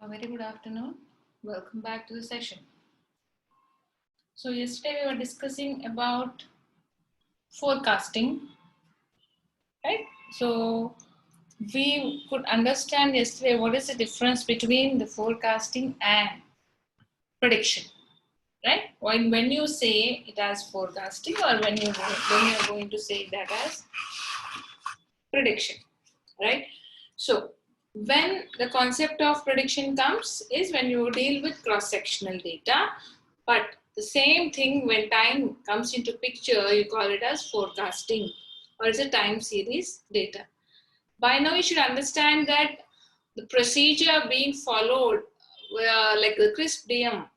Very good afternoon. Welcome back to the session. So yesterday we were discussing about forecasting, right? So we could understand yesterday what is the difference between the forecasting and prediction, right? When you say it as forecasting or when you are going to say that as prediction, right? So when the concept of prediction comes is when you deal with cross-sectional data, but the same thing when time comes into picture, you call it as forecasting or it's a time series data. By now you should understand that the procedure being followed, like the CRISP-DM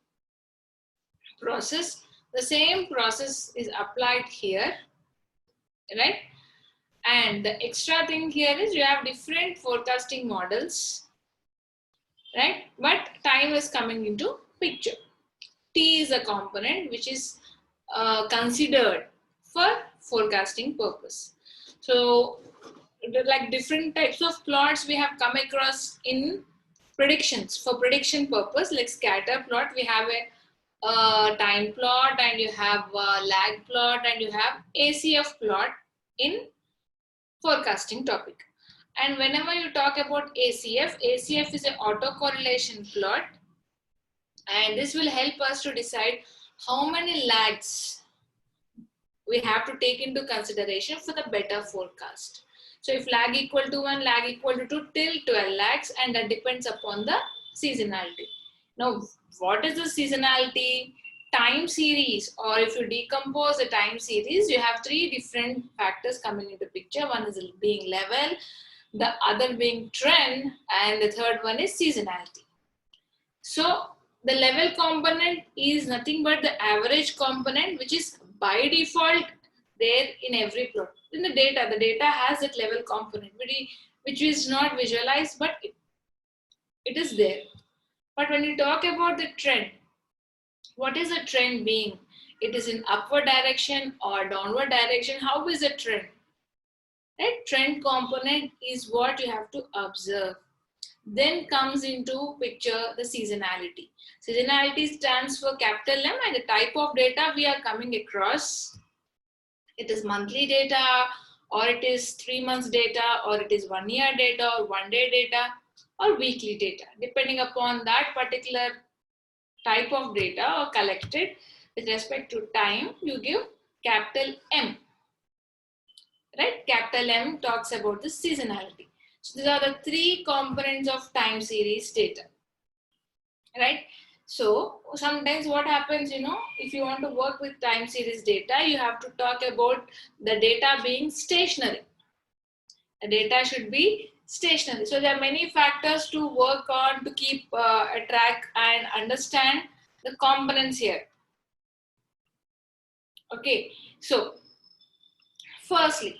process, the same process is applied here, right? And the extra thing here is you have different forecasting models, right? But time is coming into picture. T is a component which is considered for forecasting purpose. So like different types of plots we have come across in predictions for prediction purpose, like scatter plot. We have a time plot and you have a lag plot and you have ACF plot in forecasting topic. And whenever you talk about ACF is an autocorrelation plot, and this will help us to decide how many lags we have to take into consideration for the better forecast. So if lag equal to 1, lag equal to 2 till 12 lags, and that depends upon the seasonality. Now, what is the seasonality? Time series, or if you decompose the time series, you have three different factors coming into picture. One is being level, the other being trend, and the third one is seasonality. So the level component is nothing but the average component, which is by default there in every plot. In the data has that level component, which is not visualized, but it is there. But when you talk about the trend, what is a trend being? It is in upward direction or downward direction. How is a trend? Right? Trend component is what you have to observe. Then comes into picture the seasonality. Seasonality stands for capital M, and the type of data we are coming across. It is monthly data, or it is 3 months data, or it is 1 year data, or 1 day data, or weekly data. Depending upon that particular type of data or collected with respect to time, you give capital M. Right? Capital M talks about the seasonality. So these are the three components of time series data. Right? So sometimes what happens, if you want to work with time series data, you have to talk about the data being stationary. The data should be stationary. So there are many factors to work on to keep a track and understand the components here. Okay, so firstly,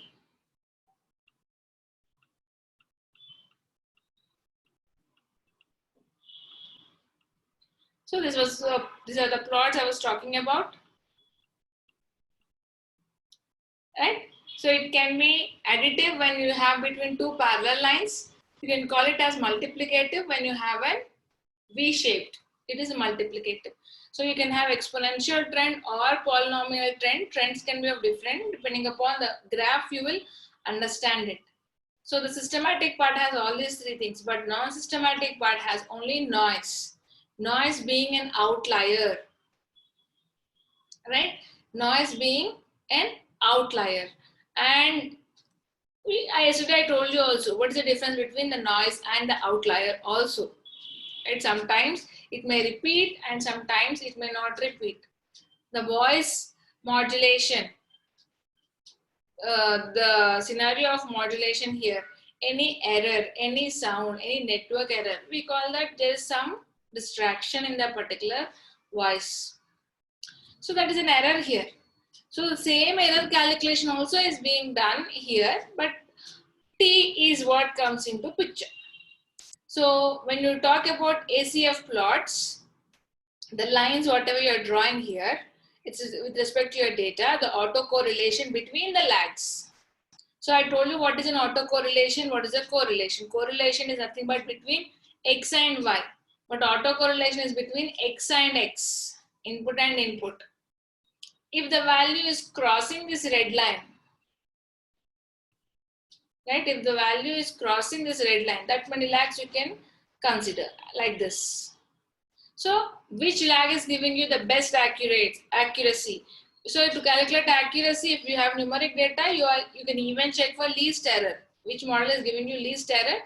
so these are the plots I was talking about, right? So it can be additive when you have between two parallel lines. You can call it as multiplicative when you have a V-shaped. It is multiplicative. So you can have exponential trend or polynomial trend. Trends can be of different depending upon the graph. You will understand it. So the systematic part has all these three things, but non-systematic part has only noise. Noise being an outlier, right? Noise being an outlier. And yesterday I told you also what is the difference between the noise and the outlier also. Right? Sometimes it may repeat and sometimes it may not repeat. The voice modulation, the scenario of modulation here, any error, any sound, any network error, we call that there is some distraction in the particular voice. So that is an error here. So the same error calculation also is being done here, but T is what comes into picture. So when you talk about ACF plots, the lines, whatever you're drawing here, it's with respect to your data, the autocorrelation between the lags. So I told you what is an autocorrelation, what is a correlation. Correlation is nothing but between X and Y. But autocorrelation is between X and X, input and input. If the value is crossing this red line, right? If the value is crossing this red line, that many lags you can consider like this. So which lag is giving you the best accuracy? So to calculate accuracy, if you have numeric data, you can even check for least error. Which model is giving you least error?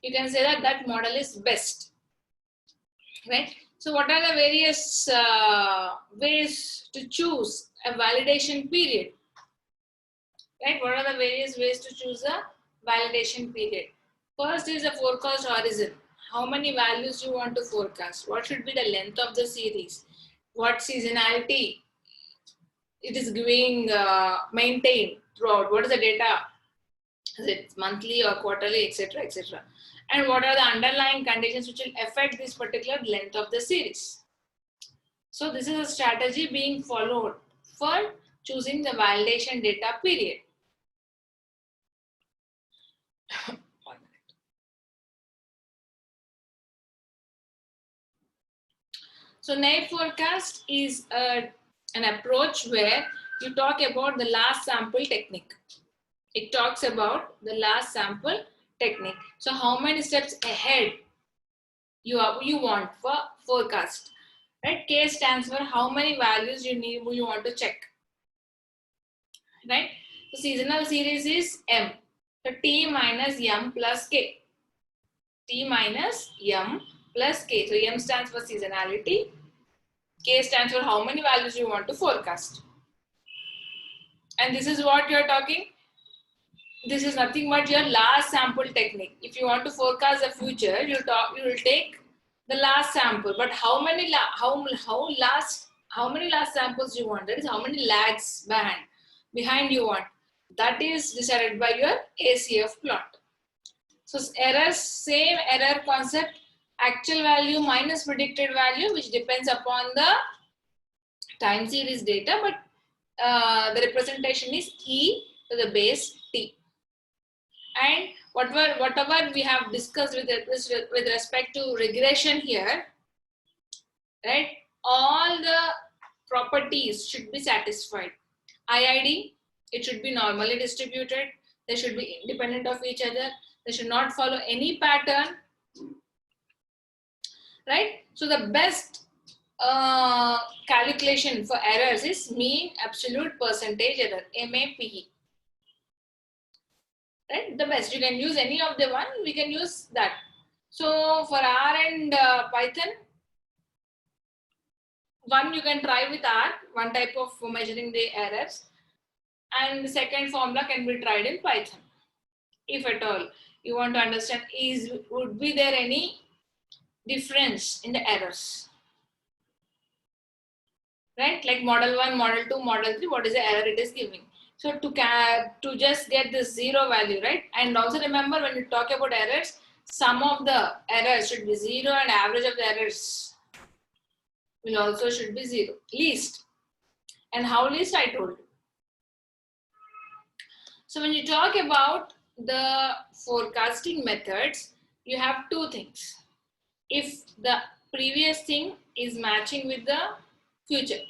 You can say that that model is best, right? So what are the various ways to choose a validation period? Right? What are the various ways to choose a validation period? First is a forecast horizon. How many values you want to forecast? What should be the length of the series? What seasonality it is giving maintained throughout? What is the data? Is it monthly or quarterly, etc., etc.? And what are the underlying conditions which will affect this particular length of the series? So this is a strategy being followed for choosing the validation data period. So naive forecast is an approach where you talk about the last sample technique. It talks about the last sample technique. So how many steps ahead you want for forecast, right? K stands for how many values you want to check, right? So seasonal series is M. So T minus M plus K. T minus M plus K. So M stands for seasonality. K stands for how many values you want to forecast. And this is what you're talking. This is nothing but your last sample technique. If you want to forecast the future, you will take the last sample. But how many last samples you want? That is how many lags behind you want. That is decided by your ACF plot. So errors, same error concept, actual value minus predicted value, which depends upon the time series data, but the representation is e to the base t. And whatever we have discussed with respect to regression here, right? All the properties should be satisfied. IID, it should be normally distributed. They should be independent of each other. They should not follow any pattern, right? So the best calculation for errors is mean absolute percentage error, MAPE. Right? The best. You can use any of the one. We can use that. So for R and Python, one you can try with R, one type of measuring the errors, and the second formula can be tried in Python. If at all you want to understand, would be there any difference in the errors? Right? Like model 1, model 2, model 3, what is the error it is giving? So to just get this zero value, right? And also remember, when you talk about errors, sum of the errors should be zero and average of the errors will also should be zero. Least. And how least I told you. So when you talk about the forecasting methods, you have two things. If the previous thing is matching with the future,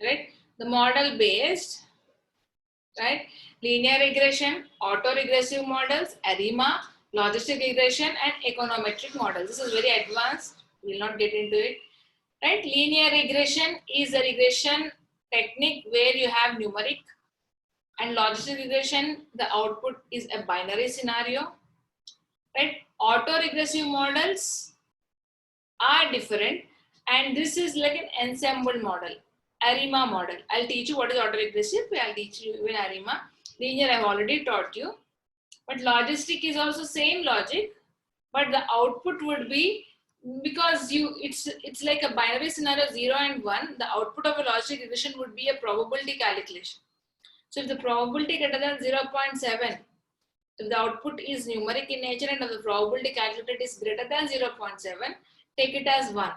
right? The model based, right? Linear regression, autoregressive models, ARIMA, logistic regression, and econometric models. This is very advanced. We will not get into it. Right? Linear regression is a regression technique where you have numeric, and logistic regression, the output is a binary scenario. Right? Autoregressive models are different, and this is like an ensemble model. ARIMA model. I'll teach you what is autoregressive. I'll teach you even ARIMA. Linear I've already taught you. But logistic is also same logic, but the output would be, because it's like a binary scenario 0 and 1, the output of a logistic regression would be a probability calculation. So if the probability greater than 0.7, if the output is numeric in nature and if the probability calculated is greater than 0.7, take it as 1.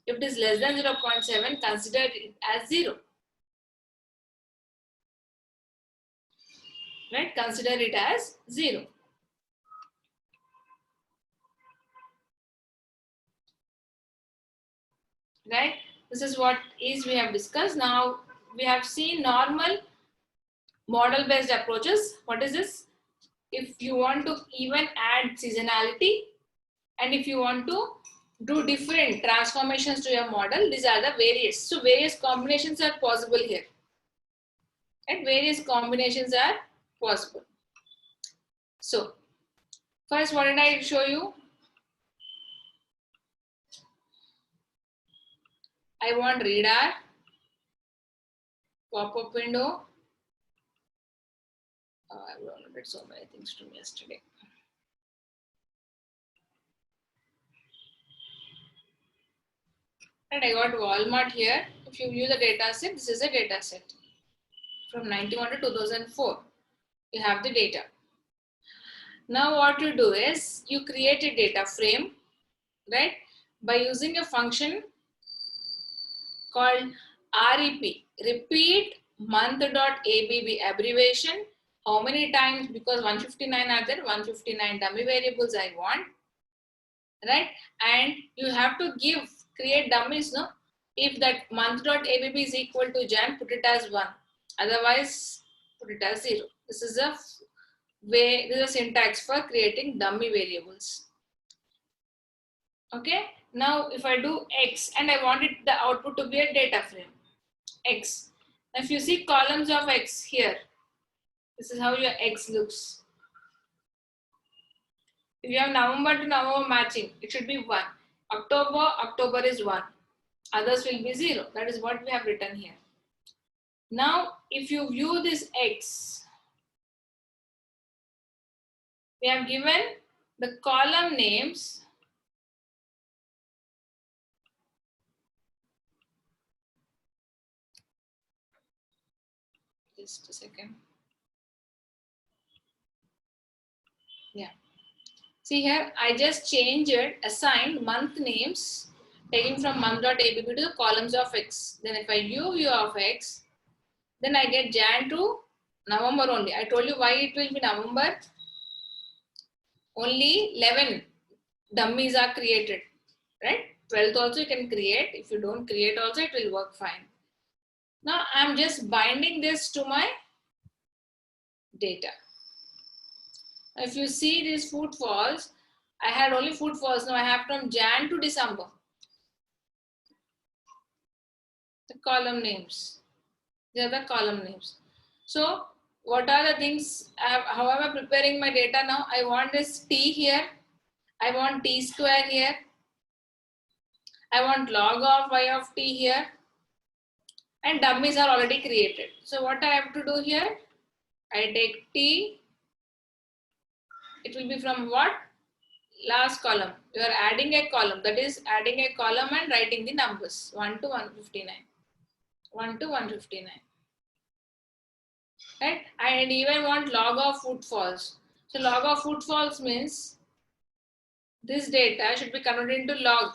If it is less than 0.7, consider it as 0. Right? Consider it as 0. right? This is what is we have discussed. Now we have seen normal model based approaches. What is this? If you want to even add seasonality, and if you want to do different transformations to your model, these are the various. So various combinations are possible here, and various combinations are possible. So first, what did I show you? I want radar, pop-up window. I downloaded so many things from yesterday. And I got Walmart here. If you view the data set, this is a data set from 91 to 2004. You have the data. Now what you do is you create a data frame, right? By using a function called REP, repeat month.abb abbreviation. How many times? Because 159 are there, 159 dummy variables I want, right? And you have to create dummies, no? If that month.abb is equal to Jan, put it as 1. Otherwise, put it as 0. This is a way, this is a syntax for creating dummy variables. Okay. Now, if I do X and I want the output to be a data frame, X. Now, if you see columns of X here, this is how your X looks. If you have November to November matching, it should be 1. October is 1. Others will be 0. That is what we have written here. Now, if you view this X, we have given the column names. Just a second. Yeah. See here, I just assigned month names taken from month.abb to the columns of X. Then if I view of X, then I get Jan to November only. I told you why it will be November. Only 11 dummies are created, right? 12th also you can create. If you don't create also, it will work fine. Now I'm just binding this to my data. If you see these footfalls, I had only footfalls. Now I have from Jan to December. The column names. They are the column names. So what are the things? How am I preparing my data now? I want this T here. I want T square here. I want log of y of t here. And dummies are already created. So what I have to do here? I take T. It will be from what? Last column. You are adding a column. That is adding a column and writing the numbers. 1 to 159. 1 to 159. Right? I even want log of footfalls. So log of footfalls means this data should be converted into log.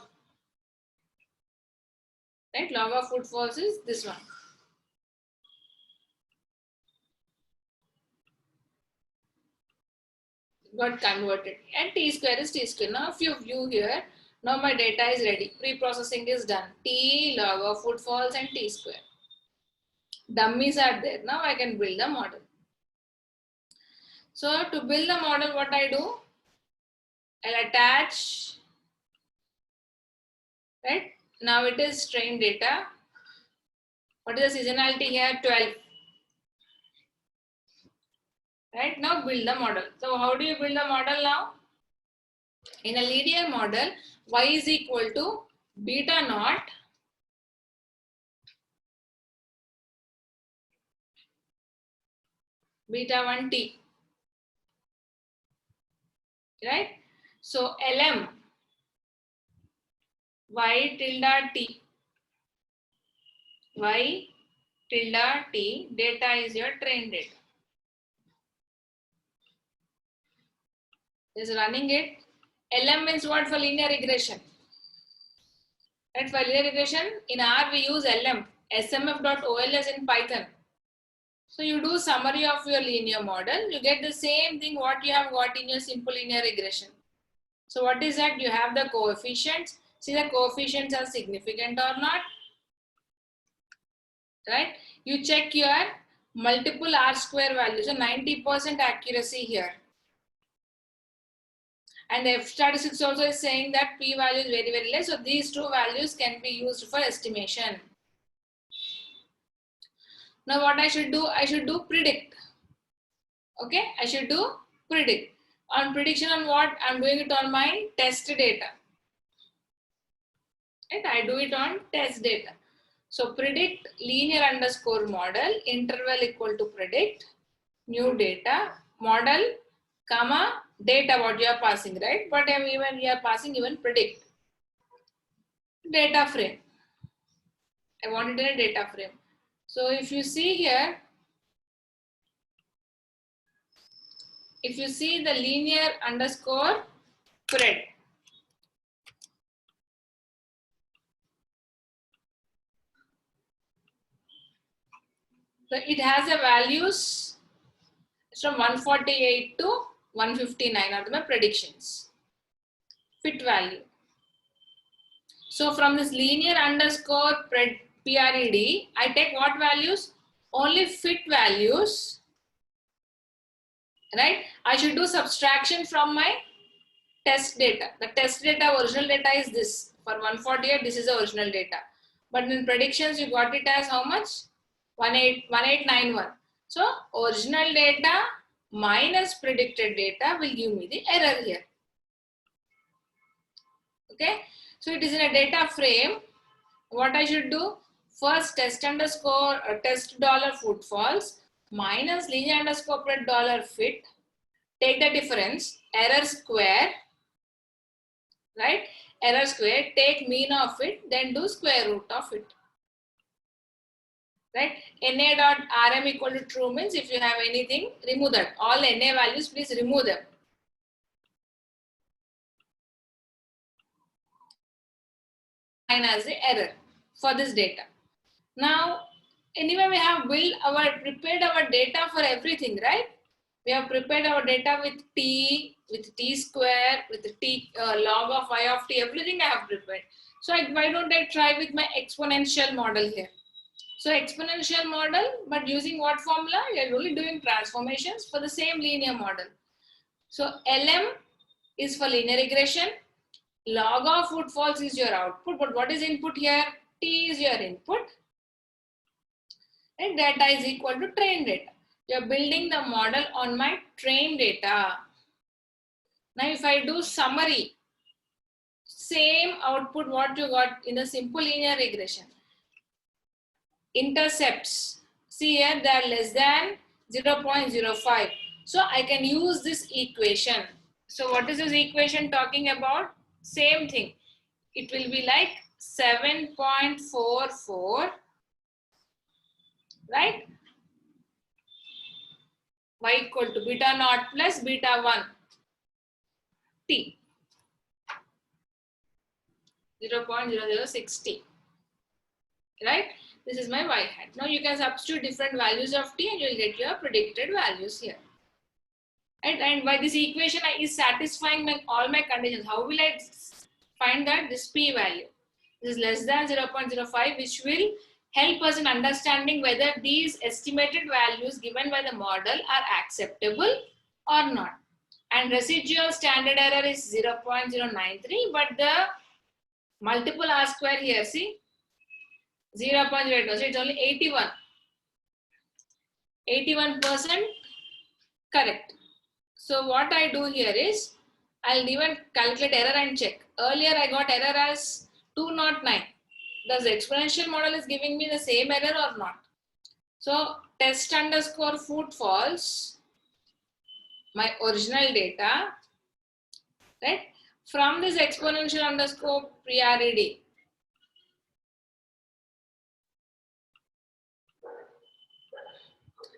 Right? Log of footfalls is this one. Got converted. And T square is T square. Now if you view here, now my data is ready. Pre-processing is done. T, log of footfalls and T square. Dummies are there. Now I can build the model. So to build the model, what I do? I'll attach, right? Now it is trained data. What is the seasonality here? 12. Right? Now build the model. So how do you build the model now? In a linear model, y is equal to beta naught beta 1 t. Right? So lm y tilde t. Y tilde t data is your trained data. Is running it. LM means what for linear regression? Right, for linear regression, in R we use LM, smf.ols in Python. So you do summary of your linear model, you get the same thing what you have got in your simple linear regression. So what is that? You have the coefficients, See the coefficients are significant or not, right? You check your multiple R square value, so 90% accuracy here. And the F statistics also is saying that P value is very, very less. So these two values can be used for estimation. Now what I should do? I should do predict. Okay, I should do predict. On prediction on what? I'm doing it on my test data. Right? I do it on test data. So predict linear underscore model, interval equal to predict, new data, model, comma, data what you are passing, right? But even we are passing even predict. Data frame. I want it in a data frame. So if you see here, if you see the linear underscore pred, so it has a values from 148 to 159 are my predictions. Fit value. So from this linear underscore pred PRED, I take what values? Only fit values, right? I should do subtraction from my test data. The test data, original data is this. For 148, this is the original data. But in predictions, you got it as how much? 1891. So original data minus predicted data will give me the error here. Okay. So it is in a data frame. What I should do? First test underscore test dollar footfalls minus linear underscore pred dollar fit. Take the difference, error square, right? Error square, take mean of it, then do square root of it. Right? NA dot RM equal to true means if you have anything, remove that. All NA values, please remove them. And as the error for this data. Now, anyway, we have prepared our data for everything, right? We have prepared our data with t square, with t log of y of t, everything I have prepared. So why don't I try with my exponential model here? So exponential model, but using what formula? We are only doing transformations for the same linear model. So LM is for linear regression. Log of footfalls is your output, but what is input here? T is your input. And data is equal to trained data. You're building the model on my trained data. Now if I do summary, same output what you got in the simple linear regression. Intercepts, see here they are less than 0.05. So I can use this equation. So what is this equation talking about? Same thing. It will be like 7.44, right? Y equal to beta naught plus beta 1 t, 0.0060, right? This is my y hat. Now you can substitute different values of t and you will get your predicted values here. And by this equation is satisfying all my conditions. How will I find that this p value? This is less than 0.05, which will help us in understanding whether these estimated values given by the model are acceptable or not. And residual standard error is 0.093, but the multiple R square here, see, 0.02, so it's only 81% correct. So what I do here is, I'll even calculate error and check. Earlier I got error as 209. Does the exponential model is giving me the same error or not? So test underscore footfalls, my original data, right? From this exponential underscore PRED,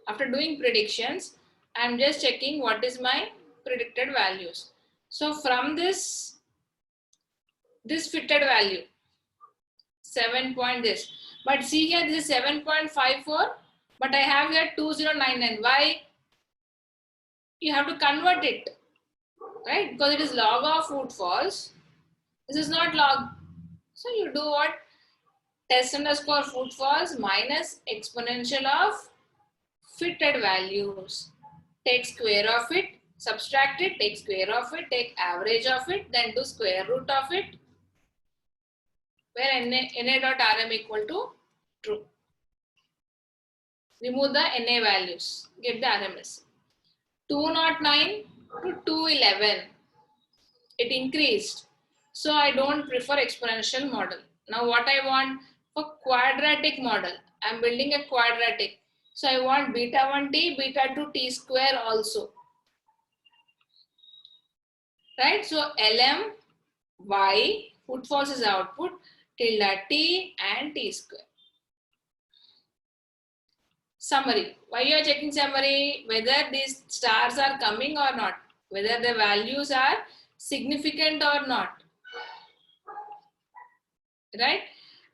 after doing predictions, I'm just checking what is my predicted values. So from this fitted value, 7 point this. But see here, this is 7.54, but I have here 2099. Why? You have to convert it, right? Because it is log of footfalls. This is not log. So you do what? Test underscore footfalls minus exponential of fitted values. Take square of it, subtract it, take square of it, take average of it, then do square root of it, where na dot rm equal to true. Remove the na values, get the RMS. 209 to 211, it increased. So I don't prefer exponential model. Now what I want for quadratic model, I'm building a quadratic. So I want beta 1t, beta 2t square also. Right? So lm y, footfalls is output, tilde t and t square. Summary. Why you are checking summary? Whether these stars are coming or not. Whether the values are significant or not. Right?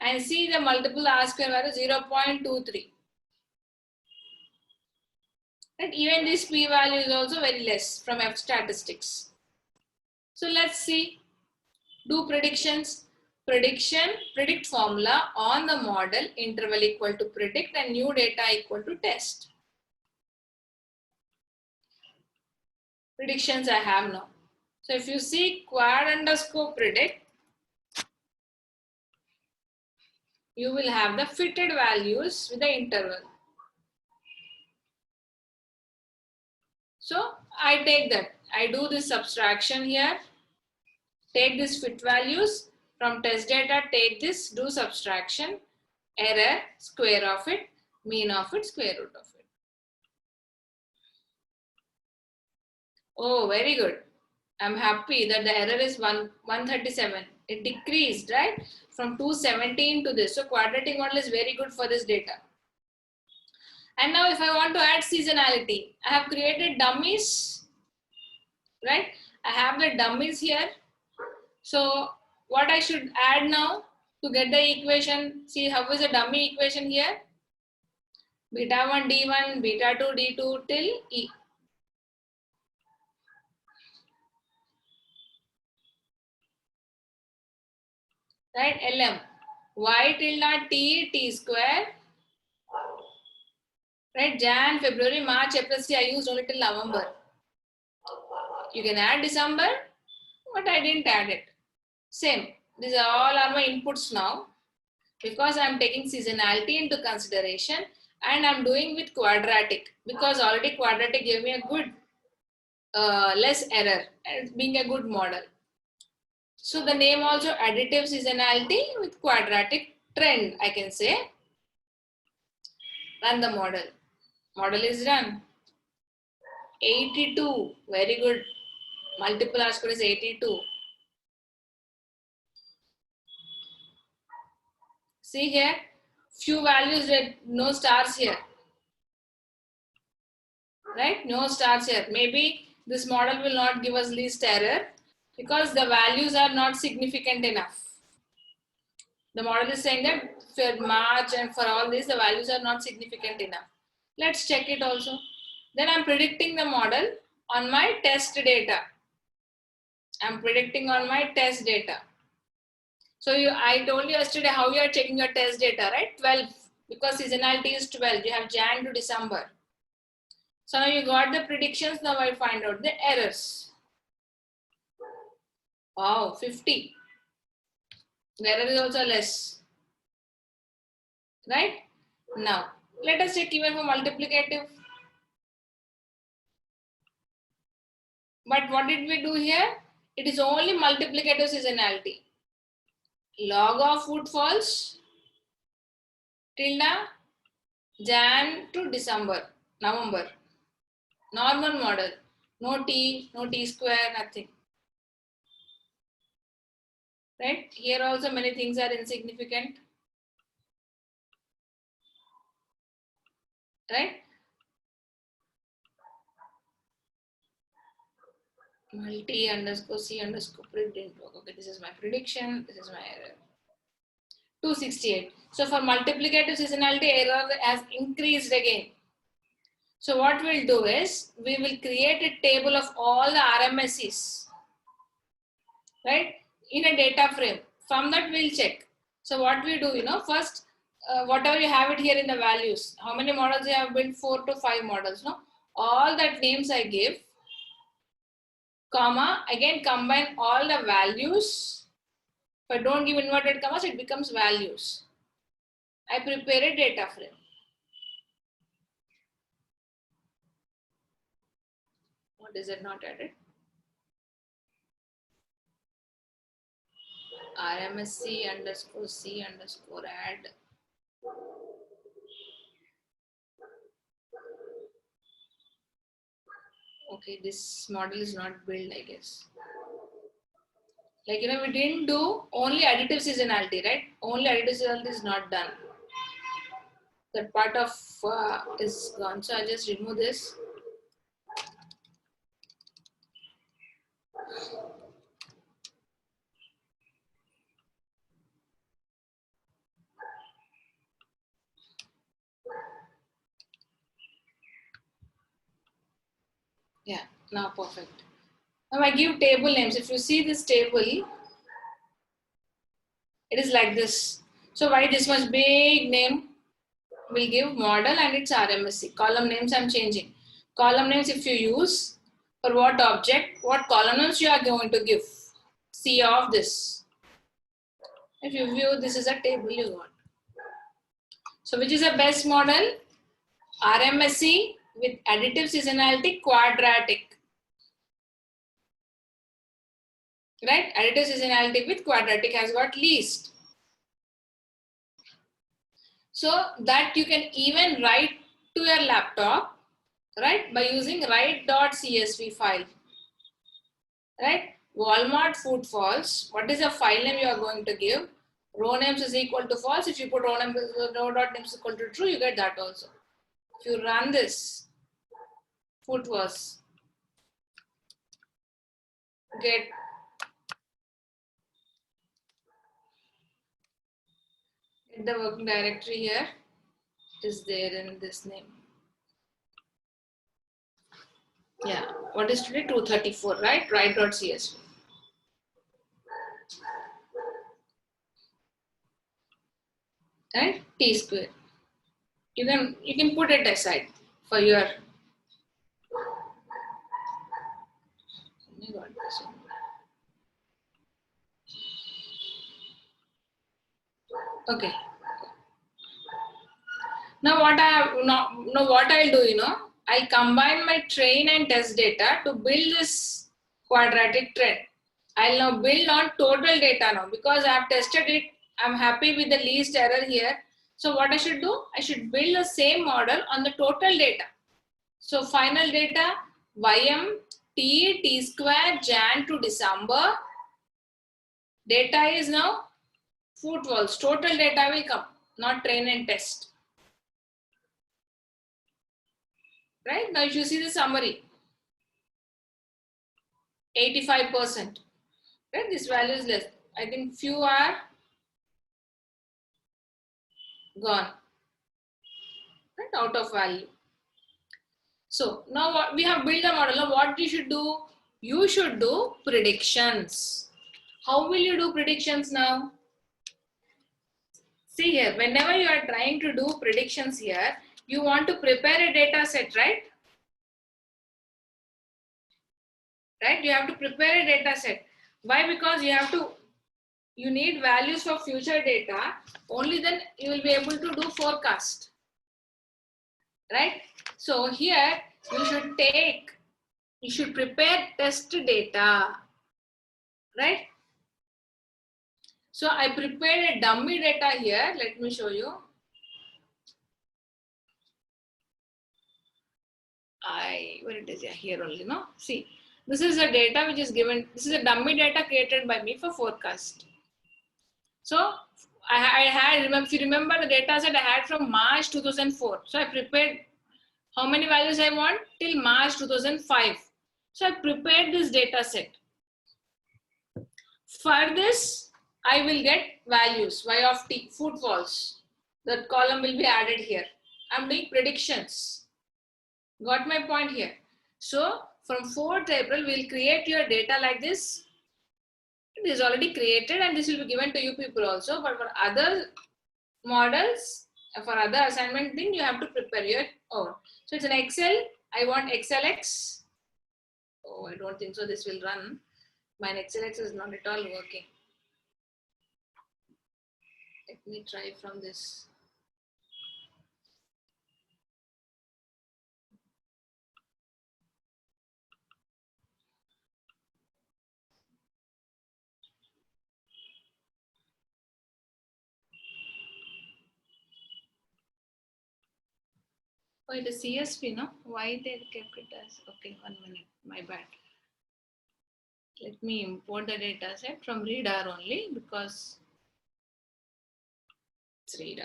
And see the multiple R square value 0.23. Right? Even this p value is also very less from F statistics. So let's see. Do predictions. Predict formula on the model, interval equal to predict and new data equal to test. Predictions I have now. So if you see quad underscore predict, you will have the fitted values with the interval. So I take that. I do this subtraction here. Take this fit values from test data, take this, do subtraction, error, square of it, mean of it, square root of it. Oh, very good. I'm happy that the error is 137. It decreased, right? From 217 to this. So quadratic model is very good for this data. And now if I want to add seasonality, I have created dummies, right? I have the dummies here. So what I should add now to get the equation, see how is the dummy equation here? Beta 1 D1, beta 2 D2 till E. Right, LM. Y tilde T, T square. Right, Jan, February, March, April, see I used only till November. You can add December, but I didn't add it. Same, these are all are my inputs now. Because I'm taking seasonality into consideration and I'm doing with quadratic because already quadratic gave me a good less error and being a good model. So the name also additive seasonality with quadratic trend, I can say. Run the model. Model is run. 82, very good. Multiple R square is 82. See here, few values with no stars here. Right? No stars here. Maybe this model will not give us least error because the values are not significant enough. The model is saying that for March and for all this, the values are not significant enough. Let's check it also. Then I'm predicting the model on my test data. I'm predicting on my test data. So I told you yesterday how you are checking your test data, right? 12, because seasonality is 12. You have Jan to December. So now you got the predictions. Now I find out the errors. Wow, 50. The error is also less. Right? Now, let us check even for multiplicative. But what did we do here? It is only multiplicative seasonality. Log of footfalls tilde Jan to December, November. Normal model. No T square, nothing. Right? Here also many things are insignificant. Right? Multi underscore C underscore print didn't work. Okay, this is my prediction. This is my error. 268. So for multiplicative seasonality, error has increased again. So what we'll do is, we will create a table of all the RMSEs, right, in a data frame. From that we'll check. So what we do, first, whatever you have it here in the values, how many models you have built? 4 to 5 models, no? All that names I give, comma, again combine all the values. If I don't give inverted commas, it becomes values. I prepare a data frame. What is it not added? RMSC underscore C underscore add. Okay, this model is not built, I guess. Like, we didn't do only additive seasonality, right? Only additive seasonality is not done. That part of is gone. So I just remove this. Yeah, now perfect. Now I give table names. If you see this table, it is like this. So why this much big name? We'll give model and its RMSC. Column names I'm changing. Column names if you use for what object, what column names you are going to give. C of this. If you view, this is a table you got. So which is the best model? RMSC with additive seasonality quadratic. Right? Additive seasonality with quadratic has got least. So that you can even write to your laptop, right? By using write.csv file. Right? Walmart food false. What is the file name you are going to give? Row names is equal to false. If you put row names is equal to true, you get that also. If you run this, food was get the working directory here. It is there in this name. Yeah. What is today? 234, right? Write.csv. Right? T square. You can put it aside for your. Oh my God. Okay. Now what I'll do, I'll combine my train and test data to build this quadratic trend. I'll now build on total data now because I have tested it. I'm happy with the least error here. So what I should do? I should build the same model on the total data. So final data, YM, T square, Jan to December. Data is now footfalls. Total data will come, not train and test. Right? Now if you see the summary, 85%. Right? This value is less. I think few are gone. Right? Out of value. So now what we have built a model. Now what you should do? You should do predictions. How will you do predictions now? See here, whenever you are trying to do predictions here, you want to prepare a data set, right? Right? You have to prepare a data set. Why? Because you need values for future data. Only then you will be able to do forecast. Right? So here you should prepare test data. Right? So I prepared a dummy data here. Let me show you. Where it is? Yeah, here only, no? See, this is the data which is given. This is a dummy data created by me for forecast. So I had, if you remember the data set I had from March 2004. So I prepared how many values I want till March 2005. So I prepared this data set. For this, I will get values, Y of T, footfalls. That column will be added here. I'm doing predictions. Got my point here. So from 4th April, we'll create your data like this. It is already created and this will be given to you people also. But for other models, for other assignment thing, you have to prepare your own. So it's an Excel. I want XLX. Oh, I don't think so. This will run. My XLX is not at all working. Let me try from this. Oh, it is CSV, no? Why they kept it as, okay, 1 minute, my bad. Let me import the data set from Reader only because it's Reader.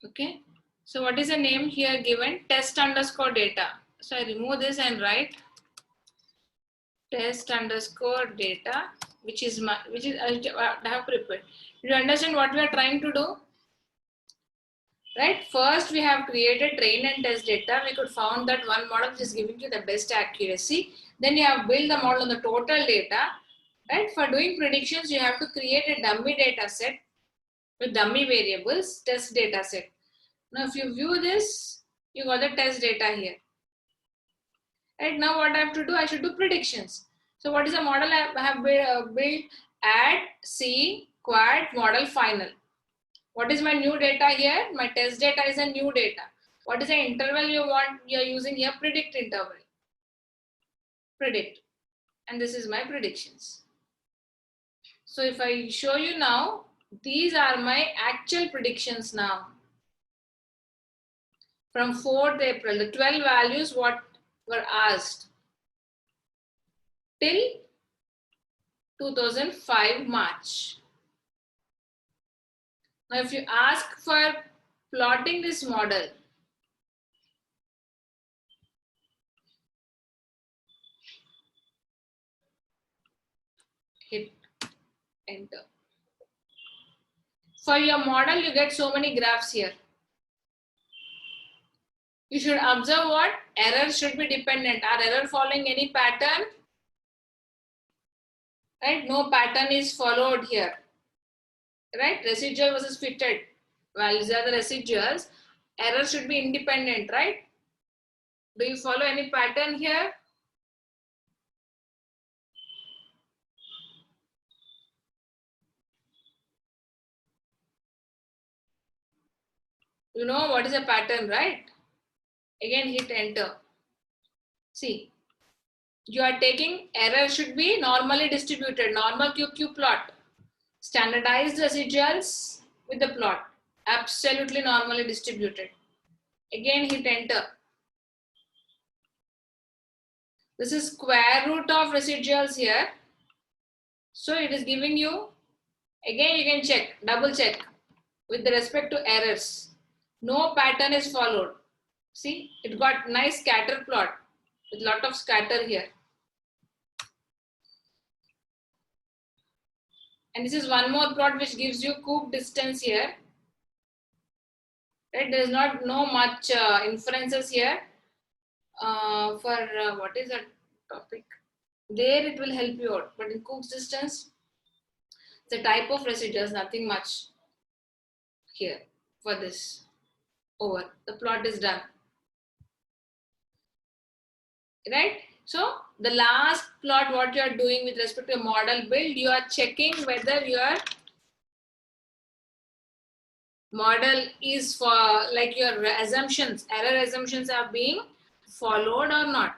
Okay, so what is the name here given? Test underscore data. So I remove this and write test underscore data, which is I have prepared. Do you understand what we are trying to do? Right, first we have created train and test data. We could found that one model which is giving you the best accuracy. Then you have built the model on the total data. Right, for doing predictions, you have to create a dummy data set with dummy variables, test data set. Now, if you view this, you got the test data here. Right, now what I have to do, I should do predictions. So what is the model I have built? Add, C, quad, model, final. What is my new data here? My test data is a new data. What is the interval you're using here? Predict interval. Predict. And this is my predictions. So if I show you now, these are my actual predictions now. From 4th April, the 12 values what were asked till 2005 March. Now if you ask for plotting this model, hit enter. For your model, you get so many graphs here. You should observe what? Error should be dependent. Are error following any pattern? Right? No pattern is followed here. Right? Residual versus fitted. Well, these are the residuals. Error should be independent, right? Do you follow any pattern here? You know what is a pattern, right? Again, hit enter. See, you are taking error should be normally distributed, normal QQ plot. Standardized residuals with the plot. Absolutely normally distributed. Again, hit enter. This is square root of residuals here. So it is giving you, again you can check, double check with respect to errors. No pattern is followed. See, it got nice scatter plot with lot of scatter here. And this is one more plot which gives you Coop distance here. Right, there is not no much inferences here for what is that topic. There it will help you out, but in Cook's distance, the type of residuals, nothing much here for this. Over. The plot is done. Right? So the last plot, what you are doing with respect to model build, you are checking whether your model is for like your assumptions, error assumptions are being followed or not.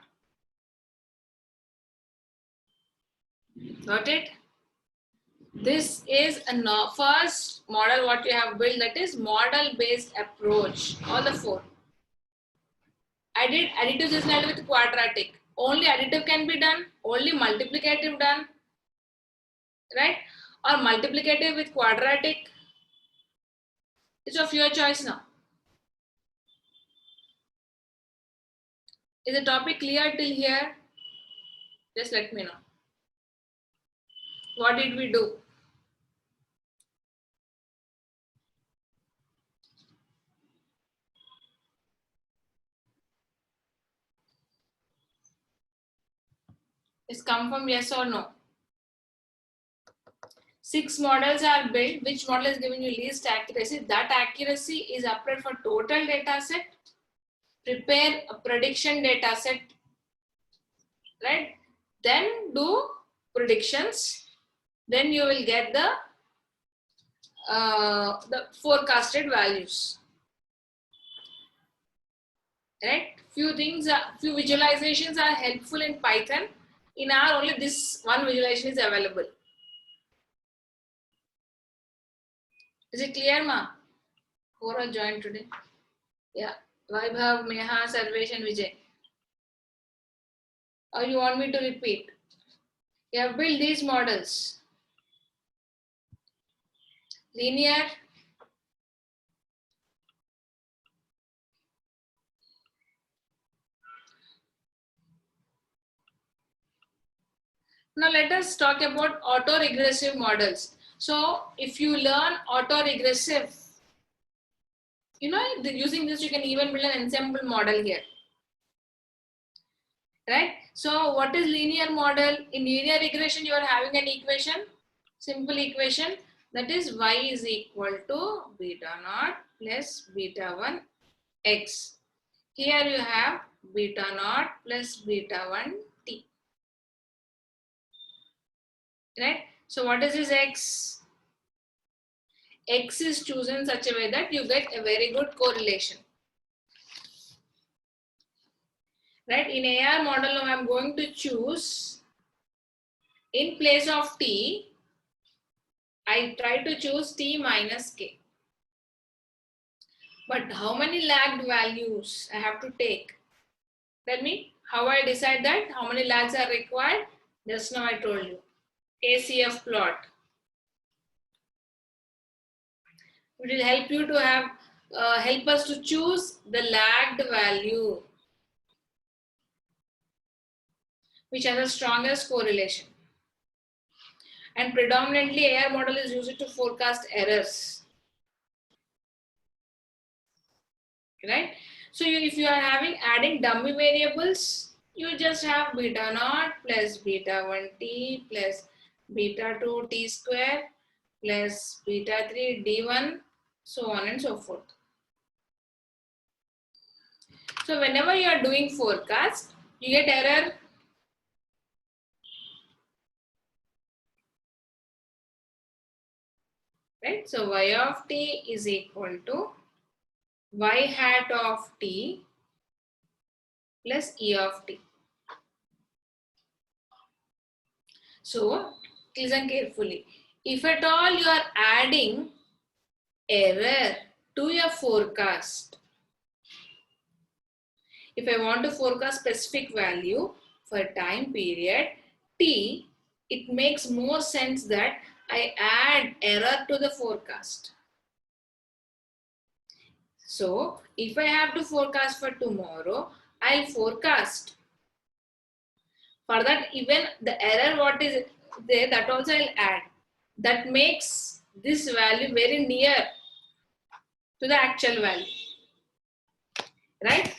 Got it? This is a first model what you have built, that is model based approach, all the 4. I did additive seasonality with quadratic. Only additive can be done, only multiplicative done, right? Or multiplicative with quadratic. It's of your choice now. Is the topic clear till here? Just let me know. What did we do? Is confirm yes or no? 6 models are built. Which model is giving you least accuracy? That accuracy is applied for total data set. Prepare a prediction data set, right? Then do predictions. Then you will get the forecasted values, right? Few visualizations are helpful in Python. In R, only this one visualization is available. Is it clear, ma? Who are joined today? Yeah, Vaibhav, Meha, Sarvesh, and Vijay. Or you want me to repeat? You have built these models. Linear, now let us talk about autoregressive models. So if you learn autoregressive, you know, using this you can even build an ensemble model here, right? So what is linear model? In linear regression, you are having an equation, simple equation, that is y is equal to beta naught plus beta 1 x. Here you have beta naught plus beta 1 t, right? So what is this x? X is chosen in such a way that you get a very good correlation, right? In AR model, now I am going to choose, in place of t, I try to choose t minus k. But how many lagged values I have to take? Tell me, how I decide that? How many lags are required? Just now I told you. ACF plot. It will help you to have, help us to choose the lagged value which has the strongest correlation. And predominantly AR model is used to forecast errors, right? So if you are adding dummy variables, you just have beta naught plus beta 1 t plus beta 2 t square plus beta 3 d1, so on and so forth. So whenever you are doing forecast, you get error. Right? So y of t is equal to y hat of t plus e of t. So listen carefully. If at all you are adding error to your forecast, if I want to forecast specific value for time period t, it makes more sense that I add error to the forecast. So if I have to forecast for tomorrow, I'll forecast. For that, even the error what is there, that also I'll add. That makes this value very near to the actual value. Right?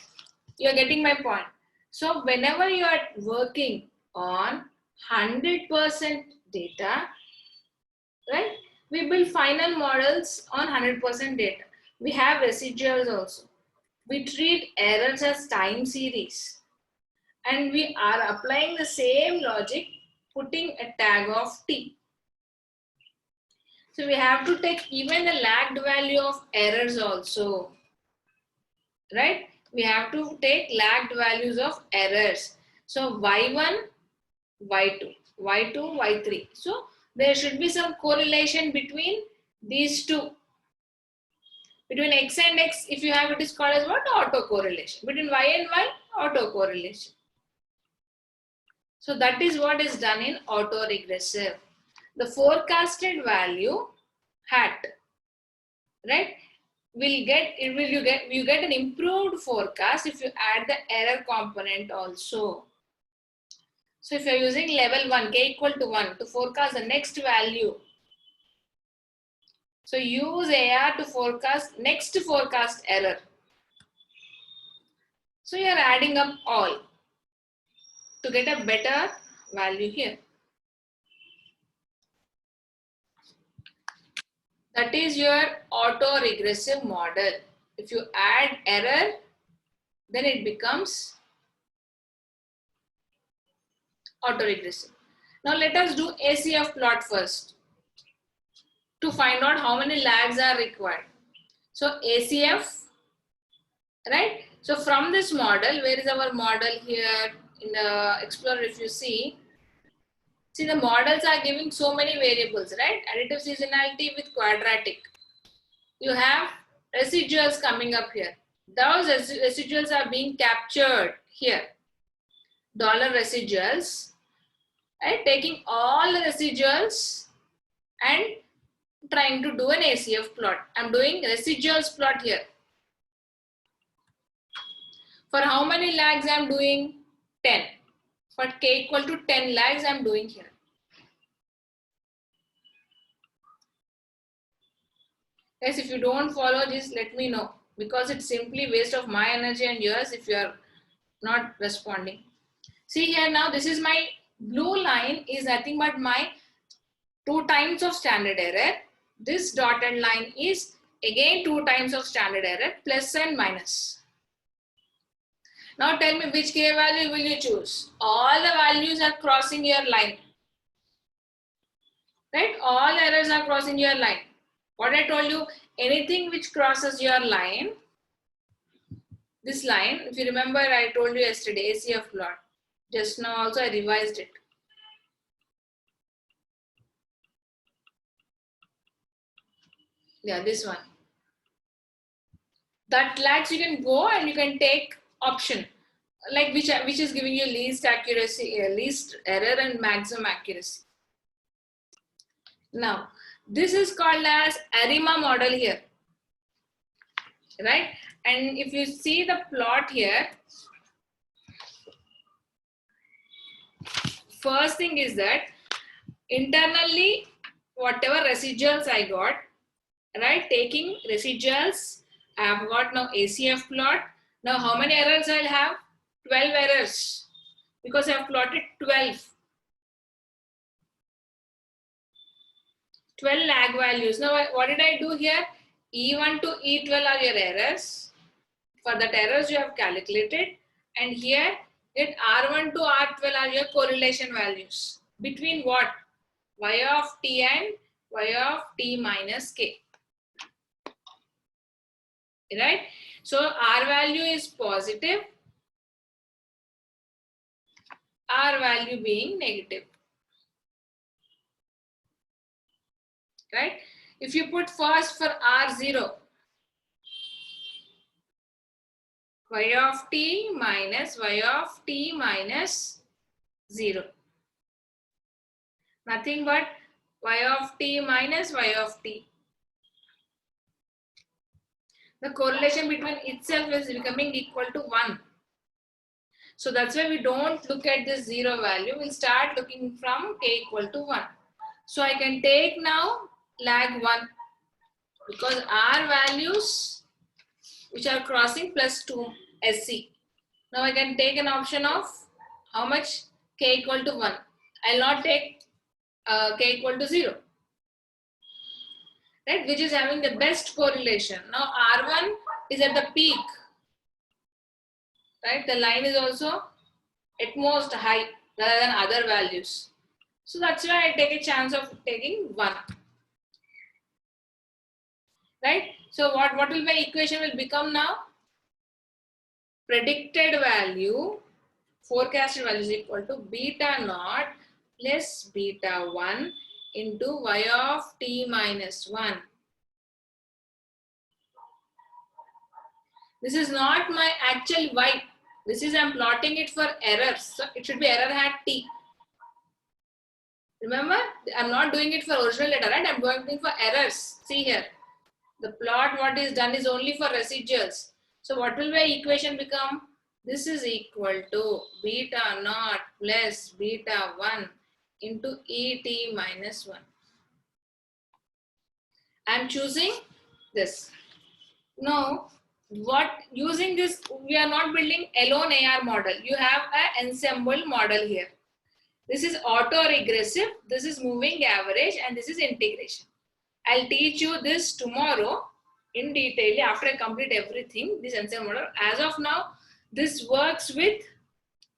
You are getting my point. So whenever you are working on 100% data, right? We build final models on 100% data. We have residuals also. We treat errors as time series. And we are applying the same logic, putting a tag of t. So we have to take even the lagged value of errors also, right? We have to take lagged values of errors. So y1, y2, y2, y3. So there should be some correlation between these two. Between x and x, if you have, it is called as what? Autocorrelation. Between y and y, autocorrelation. So that is what is done in autoregressive. The forecasted value hat, right? You get an improved forecast if you add the error component also. So if you're using level 1, k equal to 1 to forecast the next value. So use AR to forecast next forecast error. So you're adding up all to get a better value here. That is your auto-regressive model. If you add error, then it becomes auto-regressive. Now let us do ACF plot first to find out how many lags are required. So ACF, right? So from this model, where is our model here in the Explorer? If you see the models are giving so many variables, right? Additive seasonality with quadratic. You have residuals coming up here. Those residuals are being captured here. Dollar residuals, right? Taking all the residuals and trying to do an ACF plot. I'm doing residuals plot here. For how many lags I'm doing? 10. For k equal to 10 lags I'm doing here. Guys, if you don't follow this, let me know, because it's simply waste of my energy and yours if you are not responding. See here now, this is my blue line is nothing but my 2 times of standard error. This dotted line is again 2 times of standard error, plus and minus. Now tell me which k value will you choose? All the values are crossing your line. Right? All errors are crossing your line. What I told you, anything which crosses your line, this line, if you remember, I told you yesterday, ACF plot. Just now also I revised it. Yeah, this one. That lags you can go and you can take option, like which is giving you least accuracy, least error and maximum accuracy. Now, this is called as ARIMA model here, right? And if you see the plot here, first thing is that internally, whatever residuals I got, right? Taking residuals, I have got now ACF plot. Now, how many errors I'll have? 12 errors, because I have plotted 12 lag values. Now, what did I do here? E1 to E12 are your errors. For that errors you have calculated, and here get R1 to R12 are your correlation values. Between what? Y of t and y of t minus k. Right? So R value is positive, R value being negative. Right? If you put first for R0, y of t minus y of t minus 0. Nothing but y of t minus y of t. The correlation between itself is becoming equal to 1. So that's why we don't look at this 0 value. We'll start looking from k equal to 1. So I can take now lag 1, because R values which are crossing plus 2 SC. Now I can take an option of how much? K equal to 1. I'll not take k equal to 0. Right? Which is having the best correlation. Now R1 is at the peak. Right? The line is also at most high rather than other values. So that's why I take a chance of taking 1. Right? So what will my equation will become now? Predicted value, forecasted value is equal to beta naught plus beta 1 into y of t minus 1. This is not my actual y. This is I'm plotting it for errors. So it should be error hat t. Remember, I'm not doing it for original data, right? I'm doing for errors. See here. The plot what is done is only for residuals. So what will my equation become? This is equal to beta naught plus beta 1 into et minus 1. I'm choosing this. Now, using this, we are not building alone AR model. You have an ensemble model here. This is auto-regressive, this is moving average, and this is integration. I'll teach you this tomorrow in detail after I complete everything, this NCR model. As of now, this works with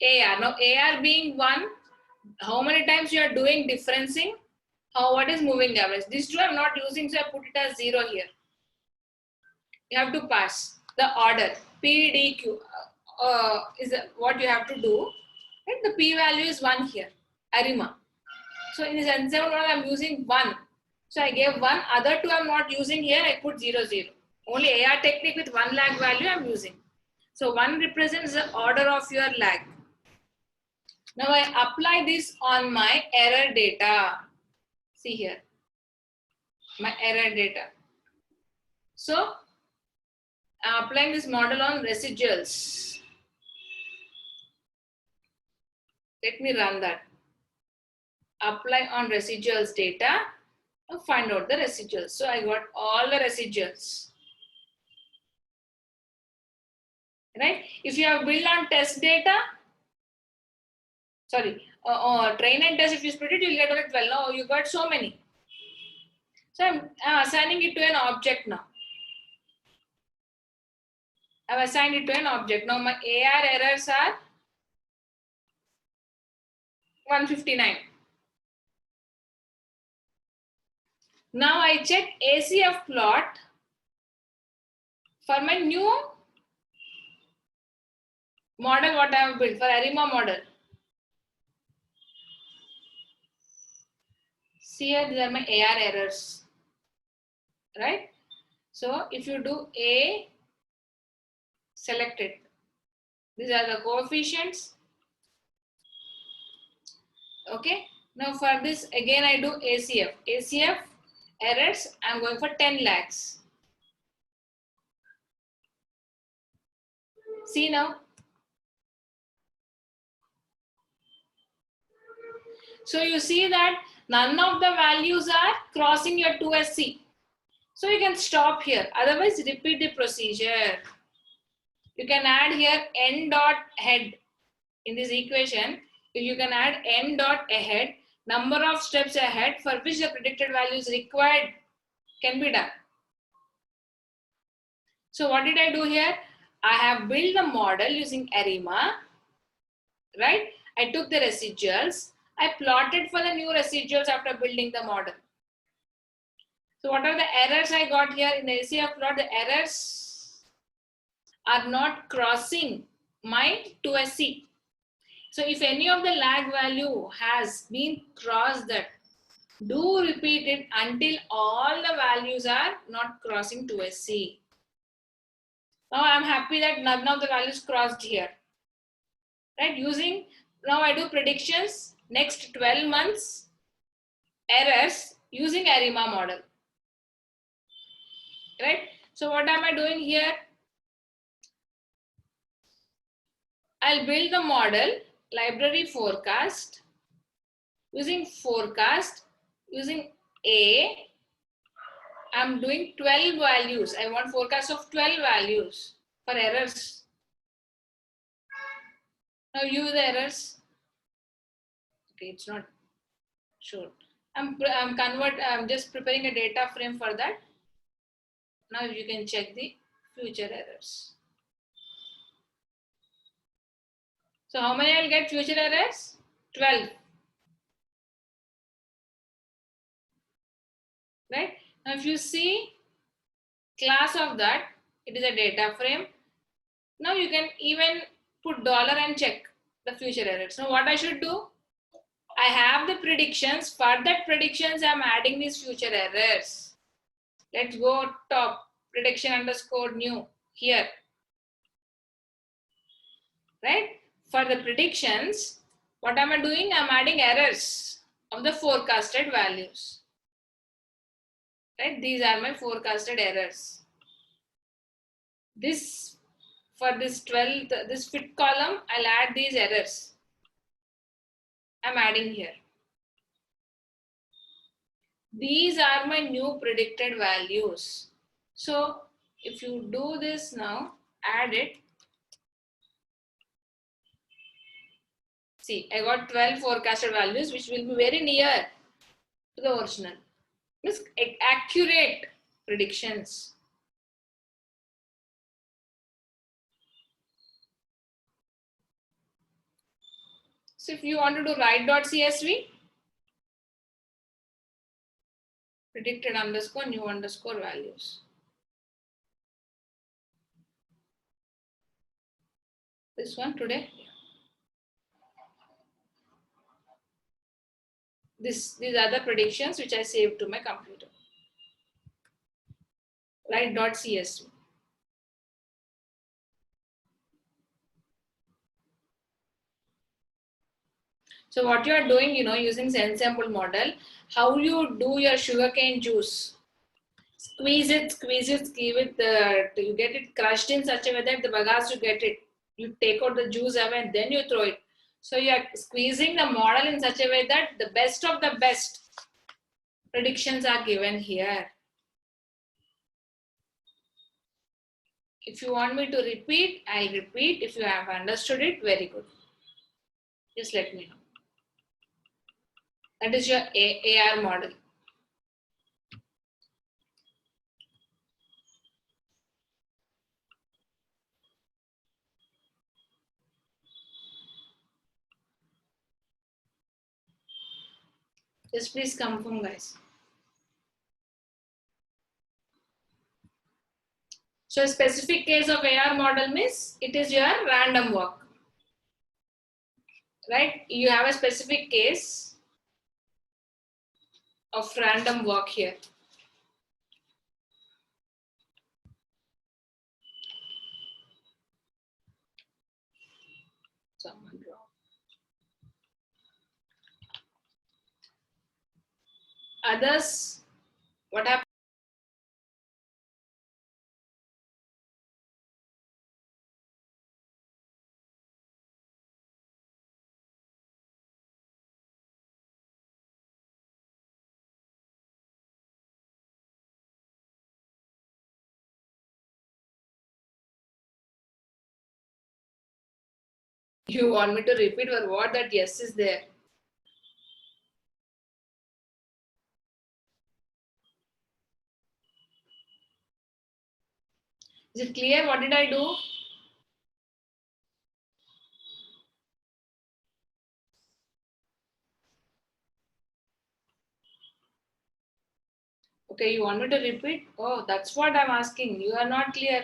AR. Now, AR being 1, how many times you are doing differencing? What is moving average? These two I'm not using, so I put it as 0 here. You have to pass the order. PDQ is what you have to do. Right? The P value is 1 here, ARIMA. So in this N7 model, I'm using 1. So I gave 1. Other 2 I'm not using here. I put 0, 0. Only AR technique with 1 lag value I'm using. So 1 represents the order of your lag. Now I apply this on my error data. See here, my error data. So I'm applying this model on residuals. Let me run that. Apply on residuals data. Now find out the residuals. So I got all the residuals. Right? If you have built on test data, train and test, if you split it, you'll get only 12. Now you got so many. So I'm assigning it to an object now. I've assigned it to an object. Now my AR errors are 159. Now I check ACF plot for my new model what I have built for ARIMA model. See here, these are my AR errors, right? So if you do A, select it. These are the coefficients. Okay. Now for this, again I do ACF. ACF errors, I'm going for 10 lakhs. See now. So you see that none of the values are crossing your 2SC. So you can stop here. Otherwise, repeat the procedure. You can add here n dot head in this equation. You can add n dot ahead, number of steps ahead for which the predicted value is required can be done. So what did I do here? I have built the model using ARIMA, right? I took the residuals. I plotted for the new residuals after building the model. So what are the errors I got here in the ACF plot? The errors are not crossing my 2SC. So if any of the lag value has been crossed, that do repeat it until all the values are not crossing 2SC. Now I'm happy that none of the values crossed here. Right? Now I do predictions next 12 months errors using ARIMA model. Right? So what am I doing here? I'll build the model library forecast using A. I'm doing 12 values. I want forecast of 12 values for errors. Now view the errors. Okay, it's not sure. I'm just preparing a data frame for that. Now you can check the future errors. So how many I'll get future errors? 12. Right? Now if you see class of that, it is a data frame. Now you can even put dollar and check the future errors. Now what I should do? I have the predictions. For that predictions, I'm adding these future errors. Let's go top, prediction underscore new here. Right? For the predictions, what am I doing? I'm adding errors of the forecasted values. Right? These are my forecasted errors. For this 12, this fit column, I'll add these errors. I'm adding here. These are my new predicted values. So if you do this now, add it. See, I got 12 forecasted values, which will be very near to the original. Means accurate predictions. So if you want to do write.csv, predicted underscore new underscore values. This one today. These are the predictions which I saved to my computer. Write.csv. So what you are doing, using Sensample model, how you do your sugarcane juice. Squeeze it, give it, you get it crushed in such a way that the bagasse you get it. You take out the juice away and then you throw it. So you are squeezing the model in such a way that the best of the best predictions are given here. If you want me to repeat, I'll repeat. If you have understood it, very good. Just let me know. That is your AR model. Just please confirm, guys. So a specific case of AR model means it is your random walk. Right? You have a specific case of random walk here. Someone draw. Others, what happened? You want me to repeat or what? That yes is there. Is it clear? What did I do? Okay, you want me to repeat? Oh, that's what I'm asking. You are not clear.